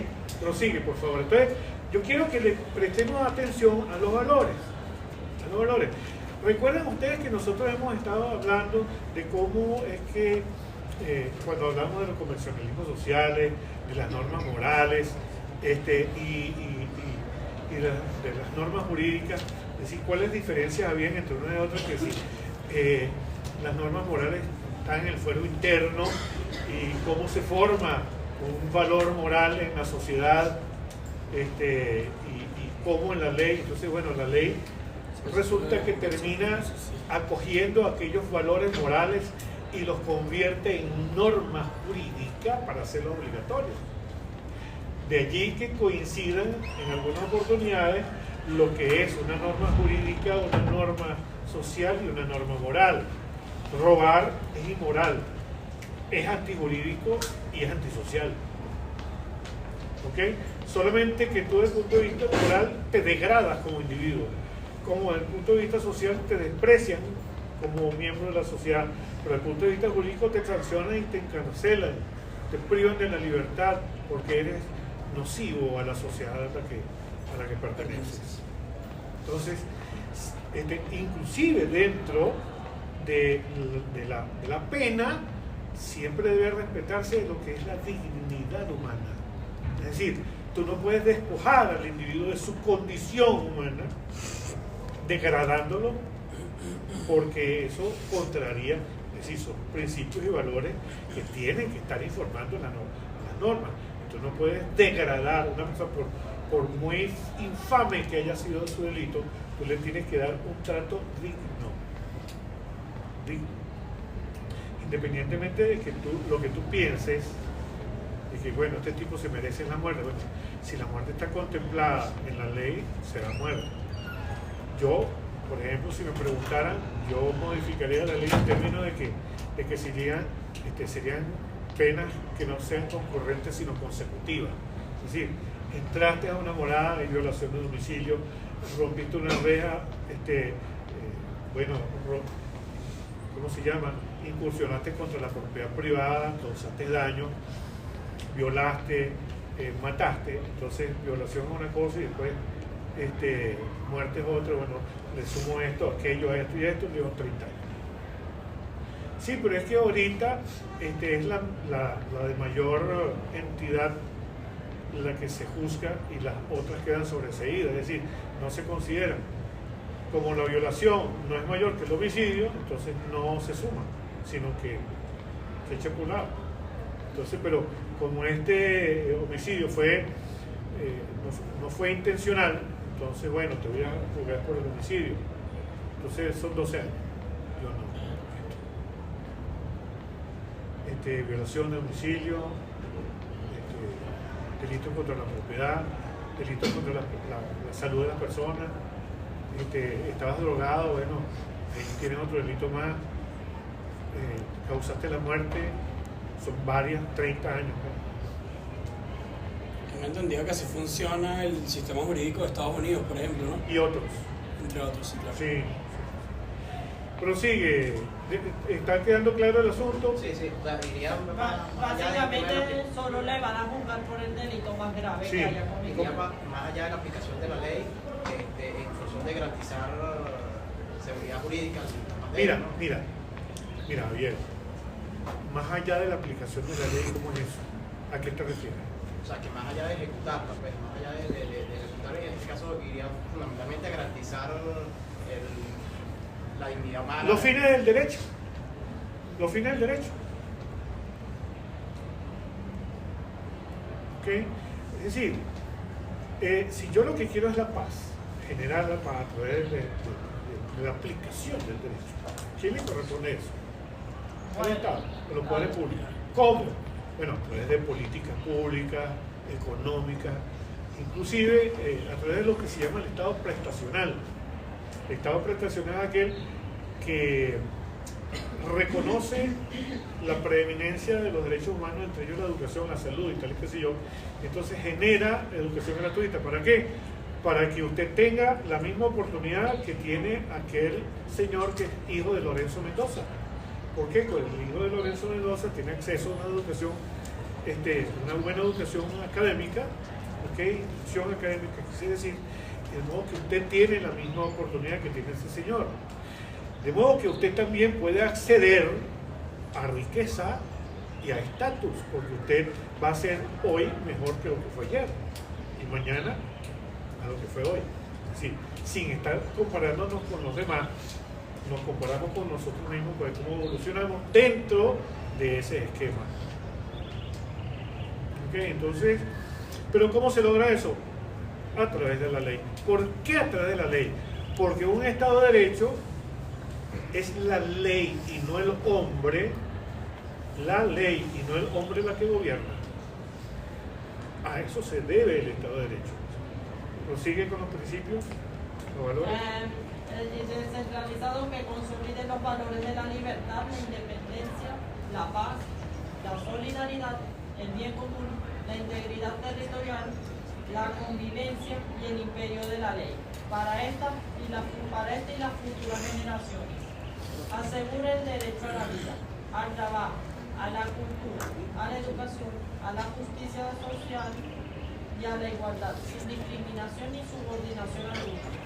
¿Ok? Prosigue, por favor. Entonces, yo quiero que le prestemos atención a los valores. A los valores. Recuerden ustedes que nosotros hemos estado hablando de cómo es que cuando hablamos de los convencionalismos sociales, de las normas morales y de las normas jurídicas, es decir, cuáles diferencias habían entre una y otra, que sí, las normas morales están en el fuero interno y cómo se forma un valor moral en la sociedad y cómo en la ley. Entonces, bueno, la ley resulta que termina acogiendo aquellos valores morales y los convierte en normas jurídicas para hacerlos obligatorios. De allí que coincidan en algunas oportunidades lo que es una norma jurídica, una norma social y una norma moral. Robar es inmoral, es antijurídico y es antisocial. ¿Ok? Solamente que tú desde el punto de vista moral te degradas como individuo, como desde el punto de vista social te desprecian como miembro de la sociedad, pero desde el punto de vista jurídico te sancionan y te encarcelan, te privan de la libertad porque eres nocivo a la sociedad a la que perteneces. Entonces, inclusive dentro de la pena, siempre debe respetarse lo que es la dignidad humana. Es decir, tú no puedes despojar al individuo de su condición humana, degradándolo, porque eso contraría, es decir, son principios y valores que tienen que estar informando las normas. Tú no puedes degradar a una persona por muy infame que haya sido su delito, tú le tienes que dar un trato digno. Independientemente de que lo que tú pienses, de que bueno, este tipo se merece la muerte. Bueno, si la muerte está contemplada en la ley, será muerto. Yo, por ejemplo, si me preguntaran, yo modificaría la ley en términos de que serían penas que no sean concurrentes sino consecutivas. Es decir, entraste a una morada de violación de domicilio, rompiste una reja, ¿cómo se llama? Incursionaste contra la propiedad privada, causaste daño, violaste, mataste, entonces violación es una cosa y después muerte es otra. Bueno, le sumo esto, aquello, esto y esto, le digo 30 años. Sí, pero es que ahorita es la de mayor entidad la que se juzga y las otras quedan sobreseídas, es decir, no se consideran. Como la violación no es mayor que el homicidio, entonces no se suma, sino que se echa por un lado. Entonces, pero como este homicidio no fue intencional, entonces bueno, te voy a juzgar por el homicidio. Entonces son 12 años. Yo no. Violación de domicilio, delitos contra la propiedad, delitos contra la salud de las personas. Estabas drogado, bueno, ahí tienes otro delito más, causaste la muerte, son varias, 30 años. Tengo entendido que así funciona el sistema jurídico de Estados Unidos, por ejemplo, ¿no? Y otros. Entre otros, sí, claro. Sí. Prosigue. ¿Está quedando claro el asunto? Sí, o sea, iría básicamente solo le van a juzgar por el delito más grave que haya cometido. Iría más allá de la aplicación de la ley, en función de garantizar seguridad jurídica. Mira, Javier, más allá de la aplicación de la ley, ¿cómo es eso? ¿A qué te refieres? O sea, que más allá de ejecutarla, pues, más allá de ejecutar, en este caso iría fundamentalmente a garantizar la dignidad humana. Los fines del derecho. ¿Ok? Es decir, si yo lo que quiero es la paz, generar la paz a través de la aplicación del derecho, ¿quién le corresponde eso? Al Estado, a los poderes públicos. ¿Cómo? Bueno, a través de políticas públicas, económicas, inclusive a través de lo que se llama el Estado prestacional. El Estado prestacional es aquel que reconoce la preeminencia de los derechos humanos, entre ellos la educación, la salud y tal y qué sé yo. Entonces genera educación gratuita. ¿Para qué? Para que usted tenga la misma oportunidad que tiene aquel señor que es hijo de Lorenzo Mendoza. ¿Por qué? Pues el hijo de Lorenzo Mendoza tiene acceso a una educación, una buena educación académica, ¿okay? Instrucción académica, quiere decir, de modo que usted tiene la misma oportunidad que tiene ese señor. De modo que usted también puede acceder a riqueza y a estatus, porque usted va a ser hoy mejor que lo que fue ayer y mañana a lo que fue hoy. Es decir, sin estar comparándonos con los demás, nos comparamos con nosotros mismos para ver cómo evolucionamos dentro de ese esquema. ¿Okay? Entonces, ¿pero cómo se logra eso? A través de la ley. ¿Por qué a través de la ley? Porque un Estado de Derecho es la ley y no el hombre, la ley y no el hombre la que gobierna. A eso se debe el Estado de Derecho. ¿Prosigue con los principios? ¿Los valores? El descentralizado que consolide los valores de la libertad, la independencia, la paz, la solidaridad, el bien común, la integridad territorial, la convivencia y el imperio de la ley para esta y las futuras generaciones. Asegura el derecho a la vida, al trabajo, a la cultura, a la educación, a la justicia social y a la igualdad, sin discriminación ni subordinación alguna.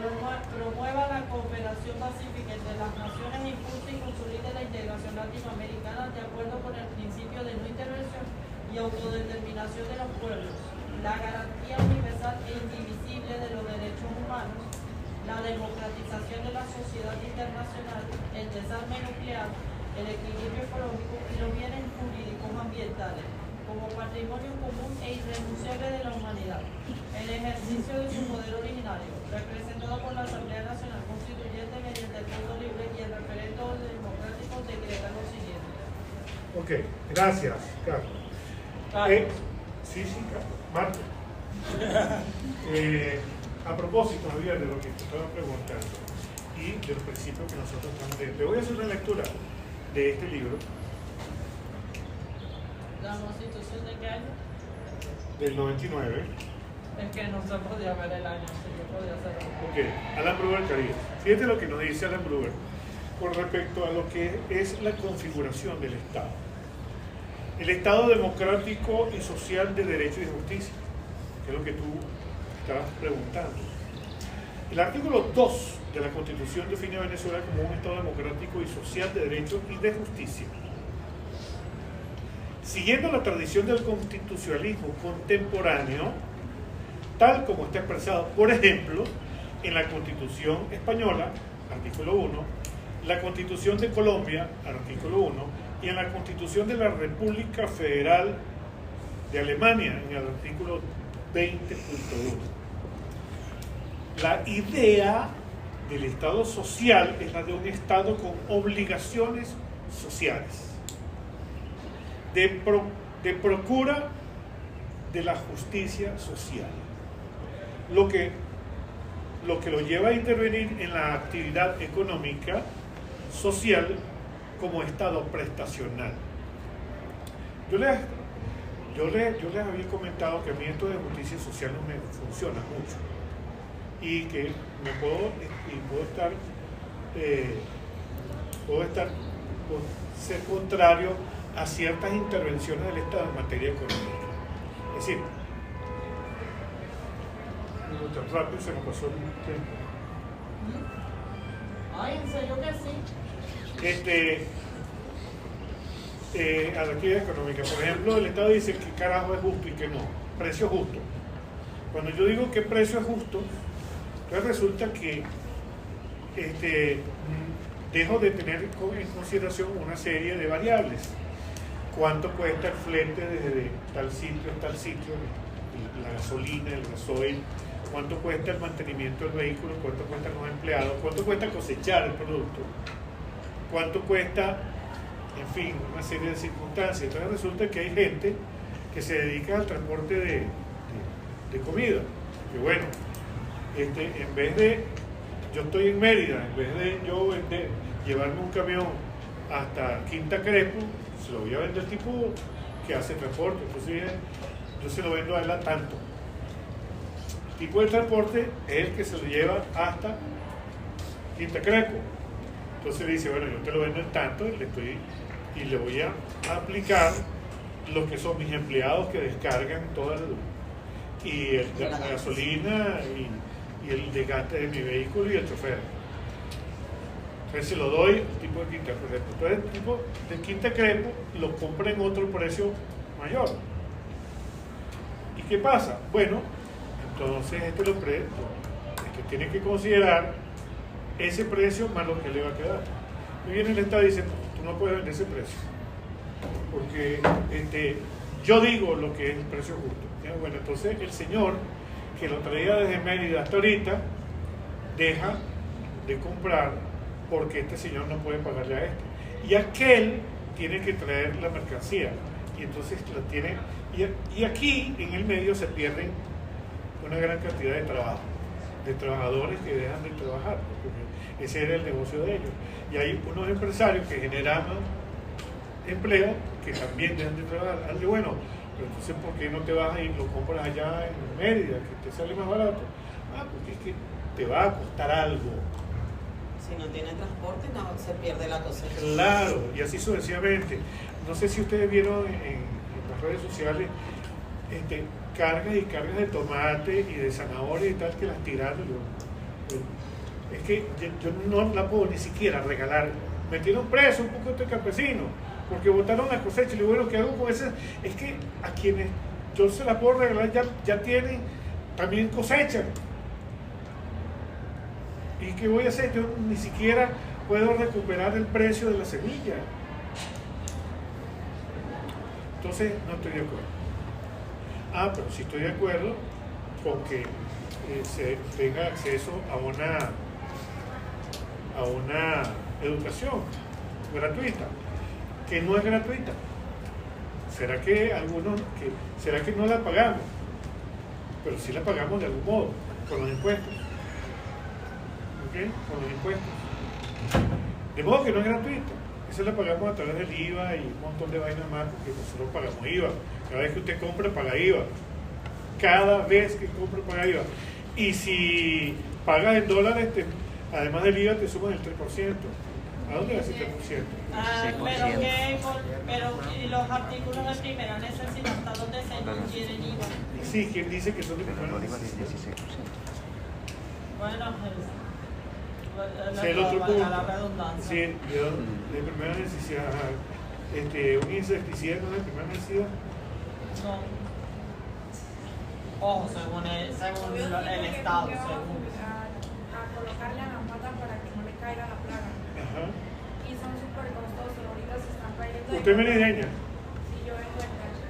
Promueva la cooperación pacífica entre las naciones e impulse y consolide la integración latinoamericana de acuerdo con el principio de no intervención y autodeterminación de los pueblos, la garantía universal e indivisible de los derechos humanos, la democratización de la sociedad internacional, el desarme nuclear, el equilibrio ecológico y los bienes jurídicos ambientales como patrimonio común e irrenunciable de la humanidad, el ejercicio de su poder originario, representado por la Asamblea Nacional Constituyente mediante el voto libre y el referendo democrático, decreta lo siguiente. Ok, gracias, Carlos. Sí, Carlos. Marco. A propósito, Javier, de lo que te estaba preguntando y de los principios que nosotros estamos viendo, te voy a hacer una lectura de este libro. ¿La Constitución de qué año? Del 99. Es que no se podía ver el año, si yo podía hacerlo. Ok, Alan Bruger Carías. Fíjate lo que nos dice Alan Bruger con respecto a lo que es la configuración del Estado. El Estado democrático y social de derecho y de justicia, que es lo que tú estabas preguntando. El artículo 2 de la Constitución define a Venezuela como un Estado democrático y social de derecho y de justicia. Siguiendo la tradición del constitucionalismo contemporáneo, tal como está expresado, por ejemplo, en la Constitución española, artículo 1, la Constitución de Colombia, artículo 1, y en la Constitución de la República Federal de Alemania, en el artículo 20.1. La idea del Estado social es la de un Estado con obligaciones sociales, de procura de la justicia social, lo que lo lleva a intervenir en la actividad económica social como Estado prestacional. Yo les había comentado que a mí esto de justicia social no me funciona mucho y que puedo ser contrario a ciertas intervenciones del Estado en materia económica. Es decir, tan rápido se me pasó el tiempo. Ay, en serio que sí. A la actividad económica, por ejemplo, el Estado dice que carajo es justo y que no, precio justo. Cuando yo digo que precio es justo, entonces resulta que dejo de tener en consideración una serie de variables. ¿Cuánto cuesta el flete desde tal sitio a tal sitio? La gasolina, el gasoil. ¿Cuánto cuesta el mantenimiento del vehículo? ¿Cuánto cuestan los empleados? ¿Cuánto cuesta cosechar el producto? ¿Cuánto cuesta, en fin, una serie de circunstancias? Entonces resulta que hay gente que se dedica al transporte de comida. Y bueno, en vez de, yo estoy en Mérida, en vez de yo llevarme un camión hasta Quinta Crespo, se lo voy a vender al tipo que hace transporte. Entonces yo se lo vendo a él a tanto. El tipo de transporte es el que se lo lleva hasta Quinta Crespo. Entonces le dice, bueno, yo te lo vendo en tanto y le voy a aplicar lo que son mis empleados que descargan toda la gasolina y el desgaste de mi vehículo y el chofer. Entonces se lo doy al tipo de Quinta Crespo. Entonces el tipo de Quinta Crespo lo compra en otro precio mayor. ¿Y qué pasa? Bueno, entonces tiene que considerar ese precio más lo que le va a quedar. Y viene el Estado y dice, tú no puedes vender ese precio, porque yo digo lo que es el precio justo. Bueno, entonces el señor que lo traía desde Mérida hasta ahorita deja de comprar porque este señor no puede pagarle a este. Y aquel tiene que traer la mercancía. Y y entonces la tiene, y aquí en el medio se pierden una gran cantidad de trabajo, de trabajadores que dejan de trabajar, porque ese era el negocio de ellos. Y hay unos empresarios que generaban empleo que también dejan de trabajar. Algo bueno, pero entonces ¿por qué no te vas y lo compras allá en Mérida, que te sale más barato? Porque es que te va a costar algo. Si no tiene transporte, no, se pierde la cosecha. Claro, y así sucesivamente. No sé si ustedes vieron en las redes sociales cargas y cargas de tomate y de zanahoria y tal que las tiraron. Es que yo no la puedo ni siquiera regalar. Metieron preso un poco de campesinos porque botaron la cosecha. Y lo bueno que hago con esas es que a quienes yo se la puedo regalar ya tienen también cosechan. ¿Y qué voy a hacer? Yo ni siquiera puedo recuperar el precio de la semilla. Entonces, no estoy de acuerdo. Pero sí estoy de acuerdo con que se tenga acceso a una educación gratuita, que no es gratuita. ¿Será que no la pagamos? Pero sí la pagamos de algún modo, con los impuestos. Con los impuestos. De modo que no es gratuito. Eso la pagamos a través del IVA y un montón de vainas más, porque nosotros pagamos IVA. Cada vez que usted compra, paga IVA. Cada vez que compra, paga IVA. Y si pagas en dólares, además del IVA, te suman el 3%. ¿A dónde va ese 3%? Pero ¿y los artículos de primera necesidad hasta dónde se incluyen IVA? Sí, ¿quién dice que son de primera necesidad? Bueno, sí, el otro punto. la redundancia. Sí, de primera necesidad. Un insecticida no es de primera necesidad. No. Ojo, según el Estado, según. A colocarle a las patas para que no le caiga la plaga. Ajá. Y son súper costosos, ahorita se están cayendo. ¿Usted es merideña? Sí, yo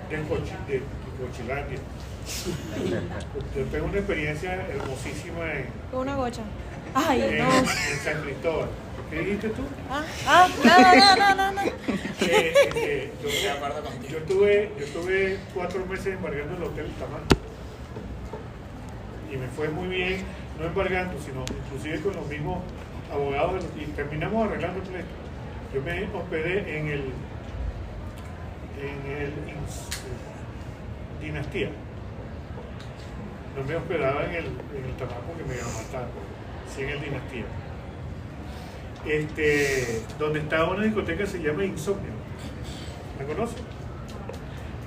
vengo de Cochilandia. Yo tengo una experiencia hermosísima Una gocha. Ay, en no. San Cristóbal. ¿Qué dijiste tú? No. Yo estuve 4 meses embargando el hotel Tamar. Y me fue muy bien, no embargando, sino inclusive con los mismos abogados, y terminamos arreglando el pleito. Yo me hospedé en el Dinastía. No me hospedaba en el Tamar porque me iban a matar, sí en el Dinastía. Donde está una discoteca que se llama Insomnio. ¿La conoce?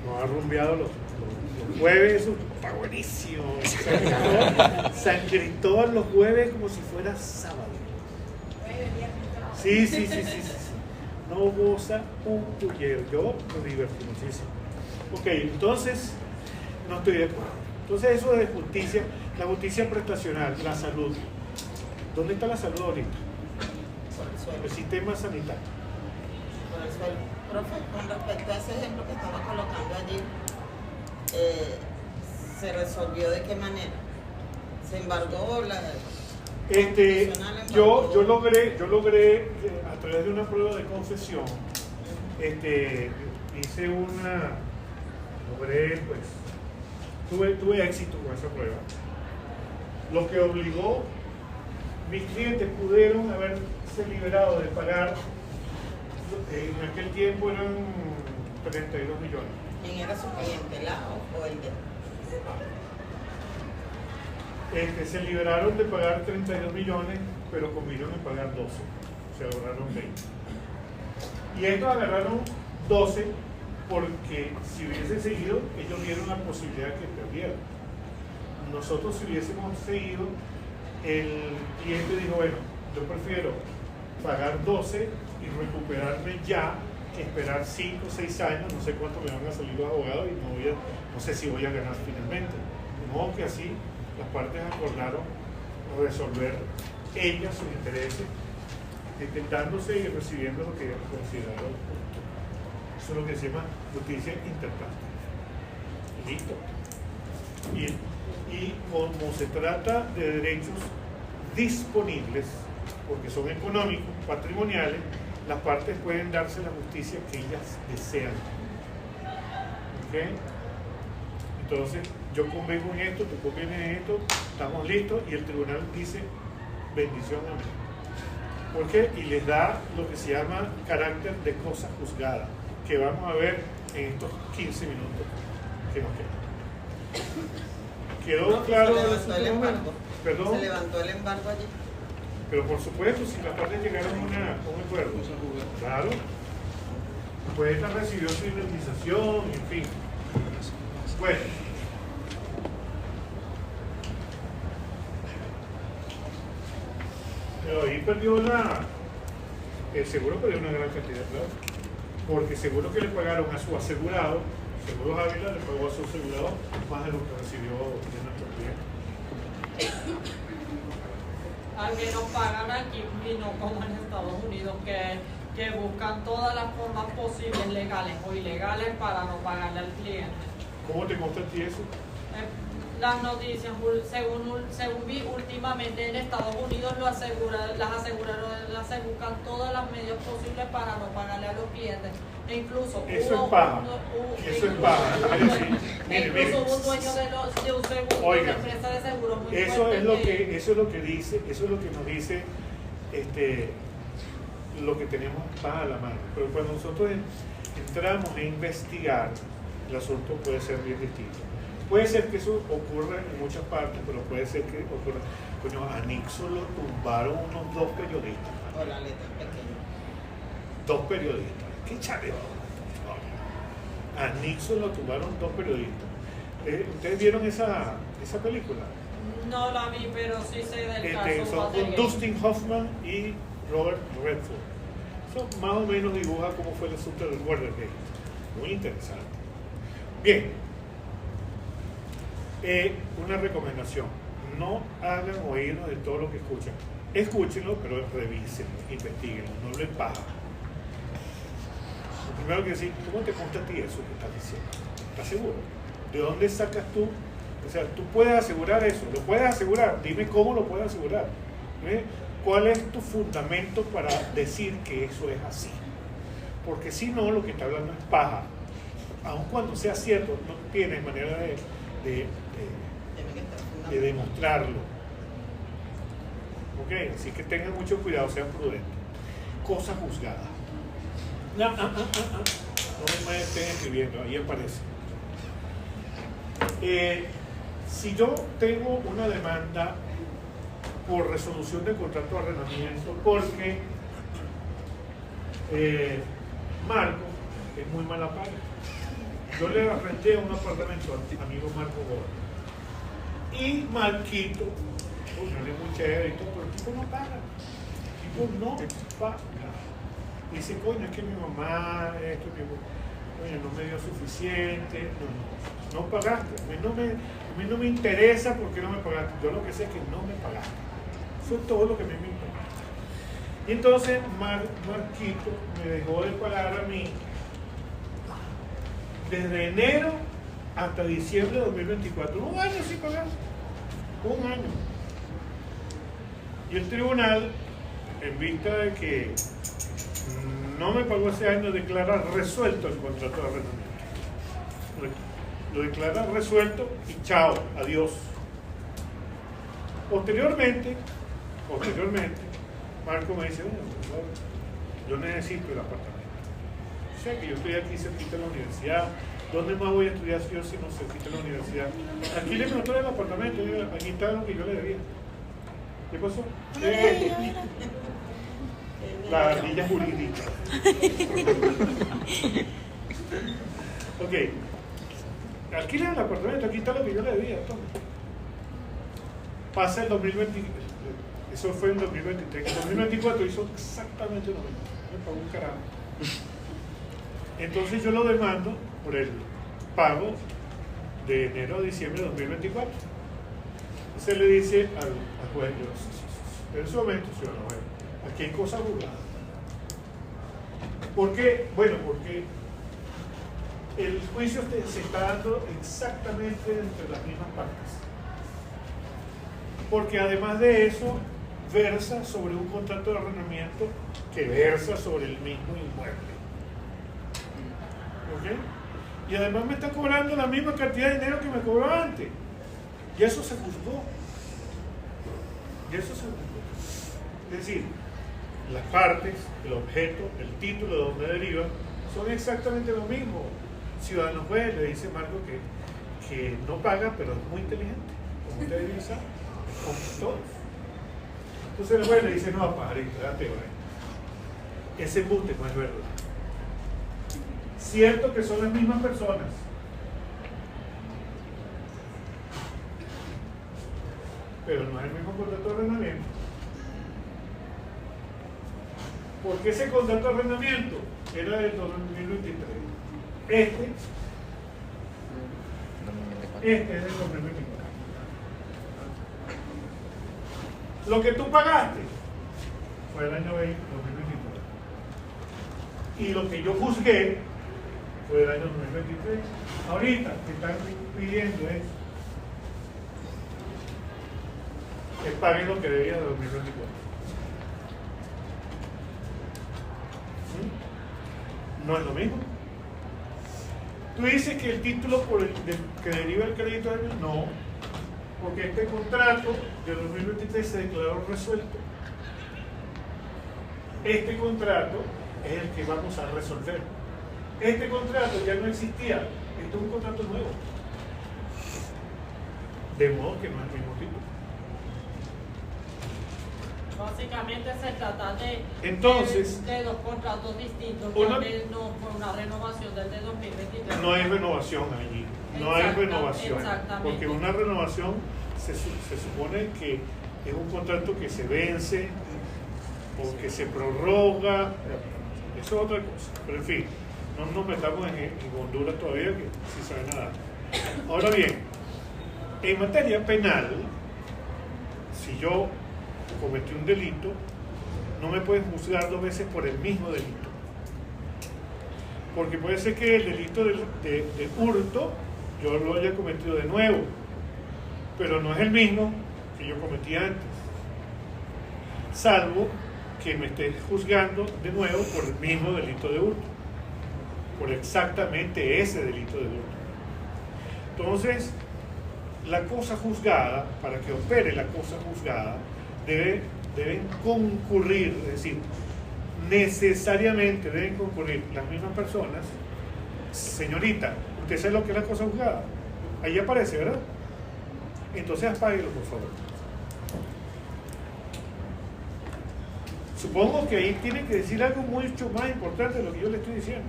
Nos ha rumbeado los jueves, eso está buenísimo. San Cristóbal los jueves como si fuera sábado. Sí. No goza un pullero. Yo me divertí muchísimo. Ok, entonces no estoy de acuerdo. Entonces eso de justicia, la justicia prestacional, la salud. ¿Dónde está la salud ahorita? El sistema sanitario. Por el suelo. Profe, con respecto a ese ejemplo que estaba colocando allí, ¿se resolvió de qué manera? ¿Se embargó la...? Yo logré a través de una prueba de confesión, hice logré, pues, tuve éxito con esa prueba, lo que obligó, mis clientes pudieron haberse liberado de pagar, en aquel tiempo eran 32 millones. ¿Quién era su cliente, la o el de? Se liberaron de pagar 32 millones, pero convinieron en pagar 12. Se ahorraron 20. Y estos agarraron 12 porque si hubiesen seguido, ellos vieron la posibilidad que perdieran. Nosotros, si hubiésemos seguido, el cliente dijo, bueno, yo prefiero pagar 12 y recuperarme ya que esperar 5 o 6 años, no sé cuánto me van a salir los abogados y no sé si voy a ganar finalmente. De modo que así las partes acordaron resolver ellas sus intereses, intentándose y recibiendo lo que consideraron justo. Eso es lo que se llama justicia interpartes. Listo. Y como se trata de derechos disponibles, porque son económicos, patrimoniales, las partes pueden darse la justicia que ellas desean. ¿Ok? Entonces, yo convengo en esto, tú convienes en esto, estamos listos y el tribunal dice bendición a mí. ¿Por qué? Y les da lo que se llama carácter de cosa juzgada, que vamos a ver en estos 15 minutos que nos quedan. ¿Quedó claro? Se levantó el embargo. ¿Perdón? Se levantó el embargo allí. Pero por supuesto, si las partes llegaron a un acuerdo, claro, pues esta recibió su indemnización, en fin. Bueno. Pero ahí perdió el seguro perdió una gran cantidad de plata, porque seguro que le pagaron a su asegurado, Seguros Ávila le pagó a su asegurado más de lo que recibió de nuestro cliente. Al que nos pagan aquí y no como en Estados Unidos, que buscan todas las formas posibles, legales o ilegales, para no pagarle al cliente. ¿Cómo te consta a ti eso? Las noticias, según vi últimamente en Estados Unidos, las aseguradoras se buscan todos los medios posibles para no pagarle a los clientes. E incluso eso es paja. Eso es paja. Incluso hubo un dueño de un seguro, de una empresa de seguros muy eso fuerte. Eso es lo que dice, eso es lo que nos dice lo que tenemos paja a la mano. Pero cuando nosotros entramos a investigar, el asunto puede ser bien distinto. Puede ser que eso ocurra en muchas partes, pero puede ser que ocurra. Coño, a Nixon lo tumbaron unos 2 periodistas. O la letra pequeña. 2 periodistas. ¡Qué chaveo! A Nixon lo tumbaron 2 periodistas. ¿Ustedes vieron esa película? No la vi, pero sí sé del caso. Son con Dustin Hoffman y Robert Redford. Eso más o menos dibuja cómo fue el asunto del Watergate. Muy interesante. Bien. Una recomendación: no hagan oídos de todo lo que escuchan. Escúchenlo, pero revísenlo, investiguenlo, no les paja. Lo primero que decir, ¿cómo te consta a ti eso que estás diciendo? ¿Estás seguro? ¿De dónde sacas tú? O sea, tú puedes asegurar eso, lo puedes asegurar, dime cómo lo puedes asegurar. ¿Cuál es tu fundamento para decir que eso es así? Porque si no, lo que está hablando es paja. Aun cuando sea cierto, no tienes manera de demostrarlo. Ok, así que tengan mucho cuidado, sean prudentes. Cosa juzgada. No me estén escribiendo, ahí aparece. Si yo tengo una demanda por resolución de contrato de arrendamiento, porque Marco es muy mala paga. Yo le renté un apartamento a mi amigo Marco Gómez. Y Marquito, no es muy chévere y todo, pero el tipo no paga. El tipo no paga. Dice, coño, es que mi mamá, coño, no me dio suficiente. No pagaste. A mí no me interesa porque no me pagaste. Yo lo que sé es que no me pagaste. Eso es todo lo que a mí me importa. Y entonces Marquito me dejó de pagar a mí desde enero hasta diciembre de 2024. Un año sin pagar. Un año. Y el tribunal, en vista de que no me pagó ese año, declara resuelto el contrato de arrendamiento. Lo declara resuelto y chao, adiós. Posteriormente, Marco me dice, bueno, yo necesito el apartamento. O sea que yo estoy aquí cerquita de la universidad. ¿Dónde más voy a estudiar si yo si no cerquita de la universidad? Aquí le preguntó el apartamento, aquí está lo que yo le debía. ¿Qué pasó? La ardilla jurídica. Ok. Alquilen el apartamento, aquí está lo que yo le debía. Toma. Pasa el 2020, eso fue en 2023. En 2024 hizo exactamente lo mismo. Me pagó un carajo. Entonces yo lo demando por el pago de enero a diciembre de 2024. Se le dice al juez, en su momento, sí, bueno, aquí hay cosas burladas. ¿Por qué? Bueno, porque el juicio se está dando exactamente entre las mismas partes. Porque además de eso, versa sobre un contrato de arrendamiento que versa sobre el mismo inmueble. ¿Ok? Y además me está cobrando la misma cantidad de dinero que me cobró antes. Y eso se juzgó. Es decir, las partes, el objeto, el título de donde deriva, son exactamente lo mismo. Ciudadano juez le dice Marco que no paga, pero es muy inteligente, como usted debe saber, como todos. Entonces el juez le dice, no, pajarito, date ahora. Ese embuste no es verdad. Cierto que son las mismas personas. Pero no es el mismo contrato de arrendamiento. Porque ese contrato de arrendamiento era del 2023. Este es del 2024. Lo que tú pagaste fue el año 2024. Y lo que yo juzgué fue el año 2023. Ahorita que están pidiendo es que paguen lo que debía de 2024. ¿Sí? No es lo mismo. Tú dices que el título por el que deriva el crédito es no, porque este contrato de 2023 se declaró resuelto. Este contrato es el que vamos a resolver. Este contrato ya no existía, esto es un contrato nuevo. De modo que no es el mismo título. Básicamente se trata de dos contratos distintos, no por una renovación del de 2023. No hay renovación allí, no hay renovación, porque una renovación se supone que es un contrato que se vence o que se prorroga, eso es otra cosa, pero en fin, no nos metamos en Honduras todavía, que sí sabe nada. Ahora bien, en materia penal, si yo cometí un delito, no me pueden juzgar 2 veces por el mismo delito. Porque puede ser que el delito de hurto yo lo haya cometido de nuevo, pero no es el mismo que yo cometí antes. Salvo que me esté juzgando de nuevo por el mismo delito de hurto, por exactamente ese delito de hurto. Entonces, la cosa juzgada, para que opere la cosa juzgada, deben concurrir, es decir, necesariamente deben concurrir las mismas personas. Señorita, ¿usted sabe lo que es la cosa juzgada? Ahí aparece, ¿verdad? Entonces apáguelo, por favor. Supongo que ahí tiene que decir algo mucho más importante de lo que yo le estoy diciendo.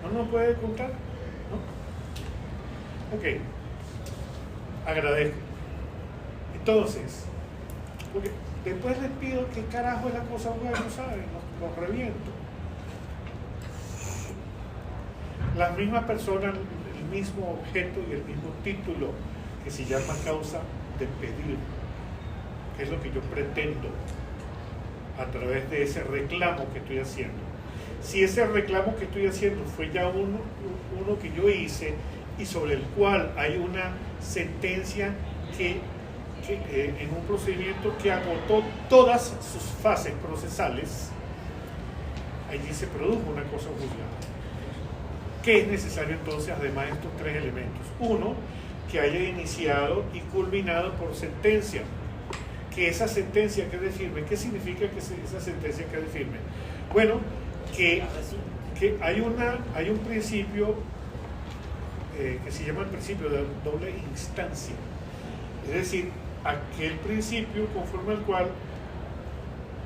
¿No nos puede contar? ¿No? Ok. Agradezco. Entonces, porque después les pido qué carajo es la cosa juzgada, no saben, los reviento. Las mismas personas, el mismo objeto y el mismo título que se llama causa de pedir, que es lo que yo pretendo a través de ese reclamo que estoy haciendo. Si ese reclamo que estoy haciendo fue ya uno que yo hice y sobre el cual hay una sentencia que en un procedimiento que agotó todas sus fases procesales, allí se produjo una cosa juzgada. ¿Qué es necesario entonces, además de estos 3 elementos? Uno, que haya iniciado y culminado por sentencia. Que esa sentencia quede firme. ¿Qué significa que esa sentencia quede firme? Bueno, que hay un principio que se llama el principio de doble instancia. Es decir, aquel principio conforme al cual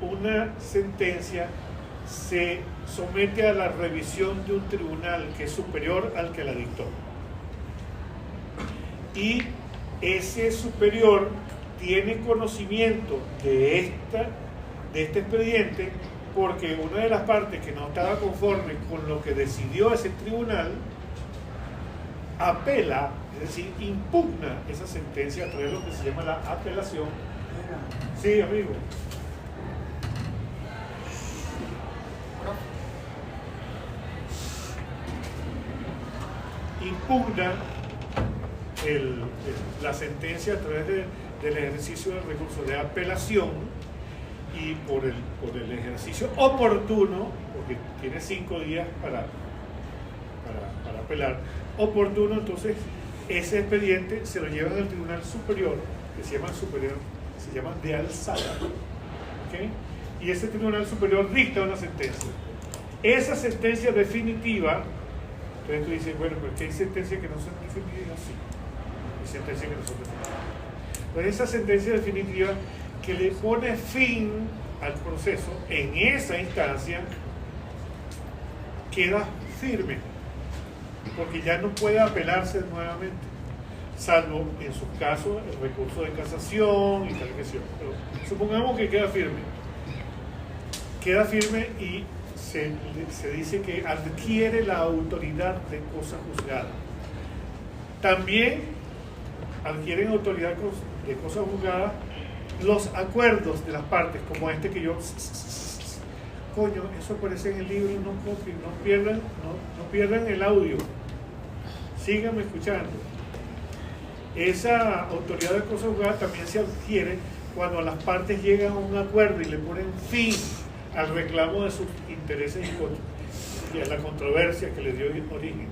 una sentencia se somete a la revisión de un tribunal que es superior al que la dictó. Y ese superior tiene conocimiento de este expediente porque una de las partes que no estaba conforme con lo que decidió ese tribunal apela, es decir, impugna esa sentencia a través de lo que se llama la apelación. Sí, amigo. Impugna la sentencia a través del ejercicio del recurso de apelación y por el ejercicio oportuno, porque tiene 5 días para apelar oportuno, entonces ese expediente se lo llevan al Tribunal Superior, que se llama de alzada, ¿okay? Y ese Tribunal Superior dicta una sentencia. Esa sentencia definitiva, entonces tú dices, bueno, pero ¿qué hay sentencias que no son definitivas? Sí, hay sentencias que no son definitivas. Entonces esa sentencia definitiva que le pone fin al proceso en esa instancia queda firme, porque ya no puede apelarse nuevamente, salvo en sus casos el recurso de casación y tal que sea. Pero supongamos que queda firme y se dice que adquiere la autoridad de cosa juzgada. También adquieren autoridad de cosa juzgada los acuerdos de las partes, como este que yo... Coño, eso aparece en el libro, no copien, no pierdan el audio. Síganme escuchando. Esa autoridad de cosa juzgada también se adquiere cuando las partes llegan a un acuerdo y le ponen fin al reclamo de sus intereses y a la controversia que le dio origen.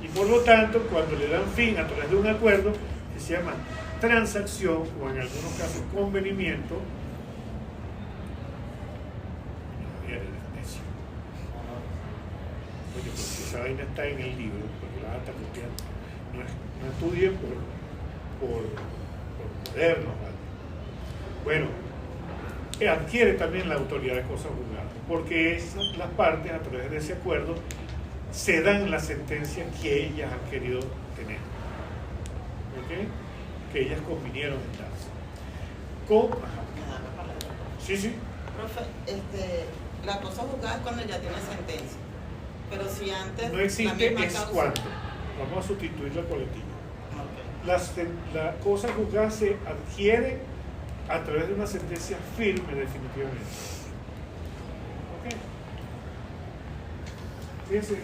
Y por lo tanto, cuando le dan fin a través de un acuerdo que se llama transacción o en algunos casos convenimiento, oye, pues si esa vaina está en el libro, porque la está copiando, no estudien por modernos, ¿vale? Bueno, adquiere también la autoridad de cosa juzgada, porque las partes a través de ese acuerdo se dan la sentencia que ellas han querido tener, ¿ok? Que ellas convinieron en darse. Sí. Profe, la cosa juzgada es cuando ya tiene sentencia, pero si antes no existe, la misma es causa... cuando vamos a sustituir la colectiva. Okay. La cosa juzgada se adquiere a través de una sentencia firme definitivamente. ¿Ok? Fíjense.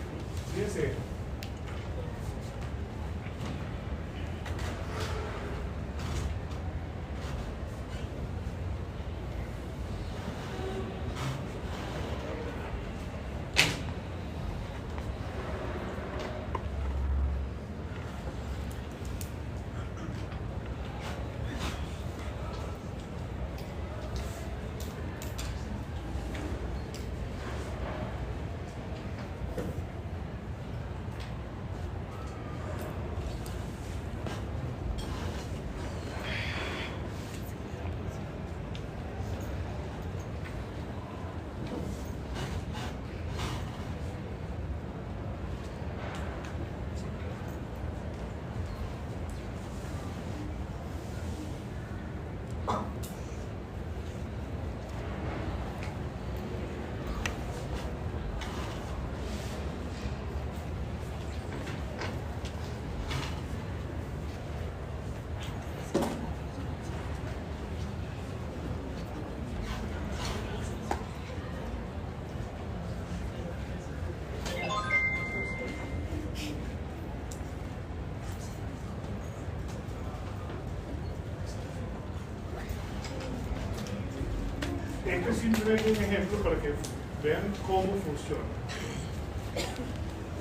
Este es simplemente un ejemplo para que vean cómo funciona.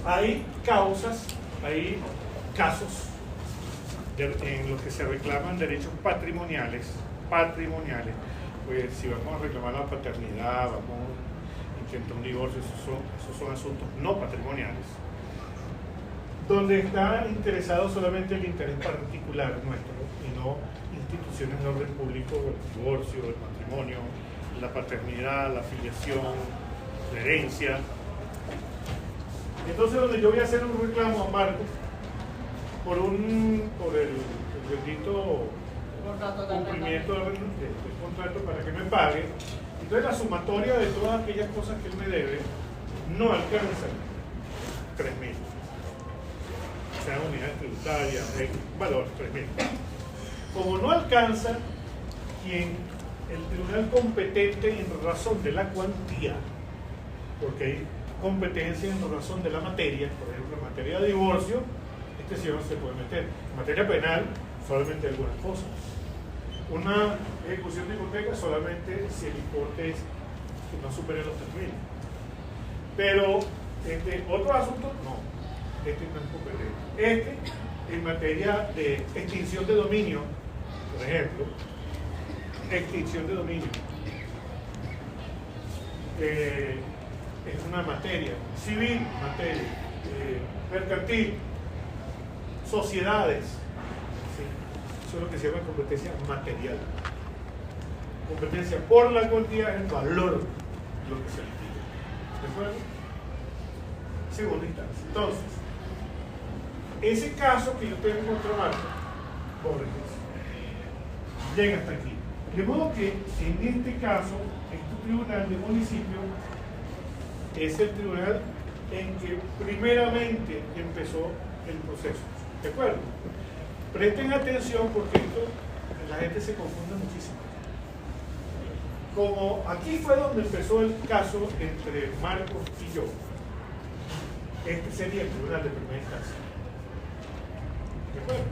Hay causas, hay casos en los que se reclaman derechos patrimoniales. Pues si vamos a reclamar la paternidad, vamos a intentar un divorcio, esos son asuntos no patrimoniales, donde está interesado solamente el interés particular nuestro y no instituciones de orden público, el divorcio, el matrimonio, la paternidad, la filiación, la herencia. Entonces, donde yo voy a hacer un reclamo a Marcos por el bendito cumplimiento del contrato para que me pague, entonces la sumatoria de todas aquellas cosas que él me debe no alcanza 3.000. O sea, unidades tributarias, valor 3.000. Como no alcanza, el tribunal competente en razón de la cuantía, porque hay competencia en razón de la materia, por ejemplo, en materia de divorcio, este sí no se puede meter. En materia penal, solamente algunas cosas. Una ejecución de hipoteca solamente si el importe es que no supere los 3.000. Pero otros asuntos, no. Este no es competente. Este, en materia de extinción de dominio, por ejemplo, extinción de dominio, es una materia civil, materia mercantil, sociedades, ¿sí? Eso es lo que se llama competencia material. Competencia por la cuantía es el valor de lo que se litiga. ¿De acuerdo? Segunda instancia. Entonces, ese caso que yo tengo contra Marco, pobre Jesús, llega hasta aquí. De modo que en este caso, este tribunal de municipio es el tribunal en que primeramente empezó el proceso. ¿De acuerdo? Presten atención porque esto la gente se confunde muchísimo. Como aquí fue donde empezó el caso entre Marcos y yo, este sería el tribunal de primera instancia. ¿De acuerdo?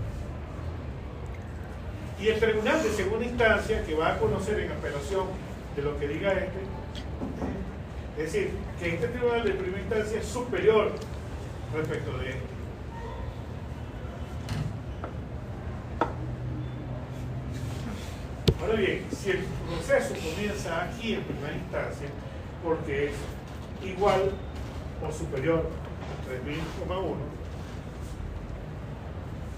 Y el tribunal de segunda instancia, que va a conocer en apelación de lo que diga este, es decir, que este tribunal de primera instancia es superior respecto de este. Ahora bien, si el proceso comienza aquí en primera instancia, porque es igual o superior a 3.000,1,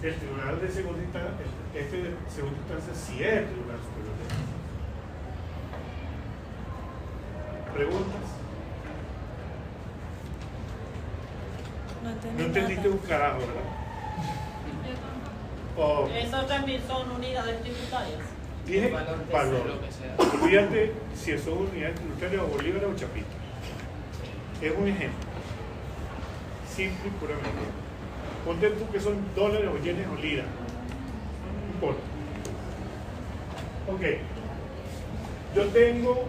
el tribunal de segunda instancia, este de segunda instancia sí es el tribunal superior de este. ¿Preguntas? No entendiste un carajo, ¿verdad? Oh. Esas también son unidades tributarias. Dije valor. Olvídate si son unidades tributarias o bolívares o chapitas. Es un ejemplo. Simple y puramente. Ponte tú que son dólares o yenes o liras. No importa. Ok. Yo tengo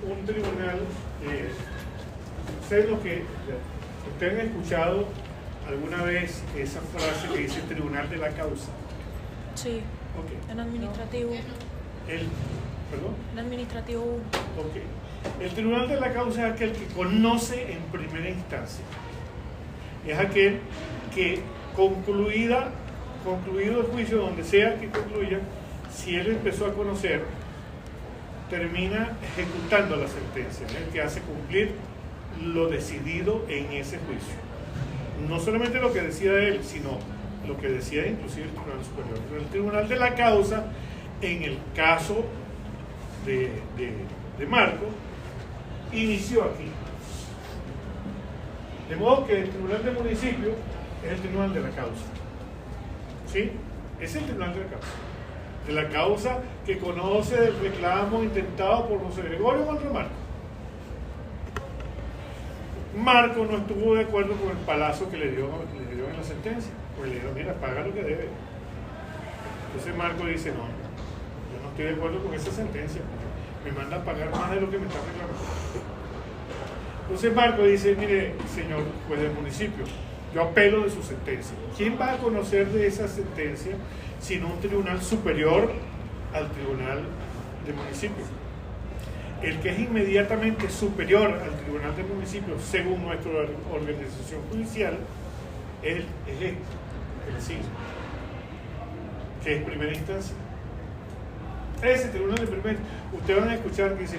un tribunal. Ustedes han escuchado alguna vez esa frase que dice tribunal de la causa. Sí. Okay. En administrativo. ¿Perdón? En administrativo 1. Ok. El tribunal de la causa es aquel que conoce en primera instancia. Es aquel que concluido el juicio, donde sea que concluya, si él empezó a conocer, termina ejecutando la sentencia, es el que hace cumplir lo decidido en ese juicio. No solamente lo que decía él, sino lo que decía inclusive el Tribunal Superior. Pero el Tribunal de la Causa, en el caso de Marco, inició aquí. De modo que el Tribunal de Municipio es el Tribunal de la Causa. ¿Sí? Es el Tribunal de la Causa. De la causa que conoce del reclamo intentado por José Gregorio contra Marco. Marco no estuvo de acuerdo con el palazo que le dio en la sentencia. Pues le dijeron, mira, paga lo que debe. Entonces Marco dice, no, yo no estoy de acuerdo con esa sentencia. Me manda a pagar más de lo que me está reclamando. Entonces Marco dice, mire, señor juez del municipio, yo apelo de su sentencia. ¿Quién va a conocer de esa sentencia sino un tribunal superior al tribunal de municipio? El que es inmediatamente superior al tribunal de municipio, según nuestra organización judicial, es este, el CIN, que es primera instancia. Ese tribunal de primera instancia, ustedes van a escuchar que dice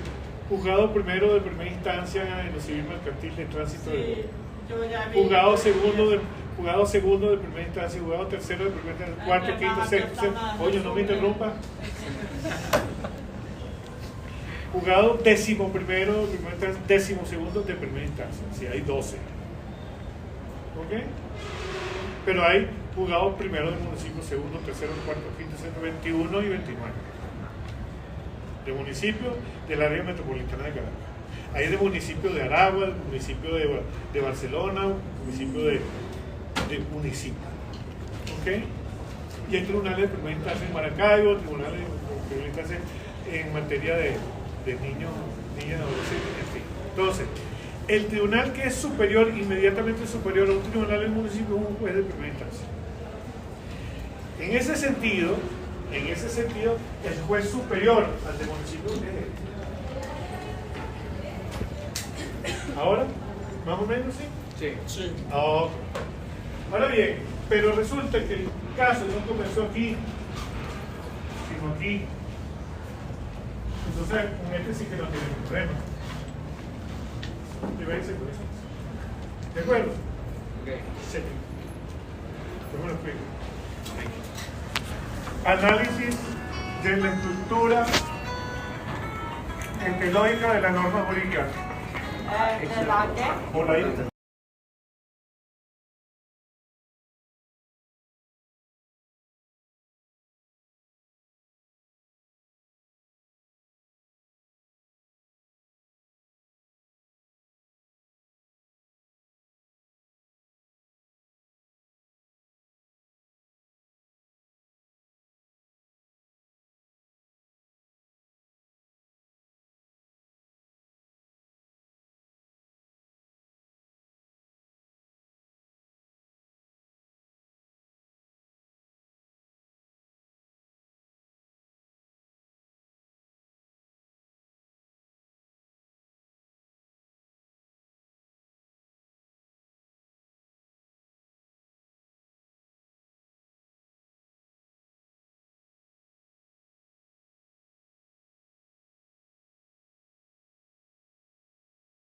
juzgado primero de primera instancia en lo civil mercantil de tránsito, Sí, yo ya vi. juzgado segundo de primera instancia, juzgado tercero de primera instancia, cuarto, quinto, sexto, oye, no me interrumpa. Juzgado 11º de primera instancia, 12º de primera instancia, si hay 12. ¿Ok? Pero hay juzgados primero del municipio, segundo, tercero, cuarto, quinto, sexto, 21 y 29. De municipio del área metropolitana de Caracas. Hay de municipio de Aragua, el municipio de Barcelona, municipio de municipio. ¿Ok? Y hay tribunales de primera instancia en Maracaibo, tribunales de primera instancia en materia de niños, niñas, adolescentes, en fin. Entonces, el tribunal que es superior, inmediatamente superior a un tribunal del municipio, es un juez de primera instancia. En ese sentido, el juez superior al del municipio es este. ¿Ahora? ¿Más o menos sí? Sí. Oh. Ahora bien, pero resulta que el caso no comenzó aquí, sino aquí. Entonces, con este sí que no tiene problema. Llévense con eso. ¿De acuerdo? Sí. ¿Cómo lo explico? Análisis de la estructura ecológica de la norma jurídica. ¿De la qué? Por ahí.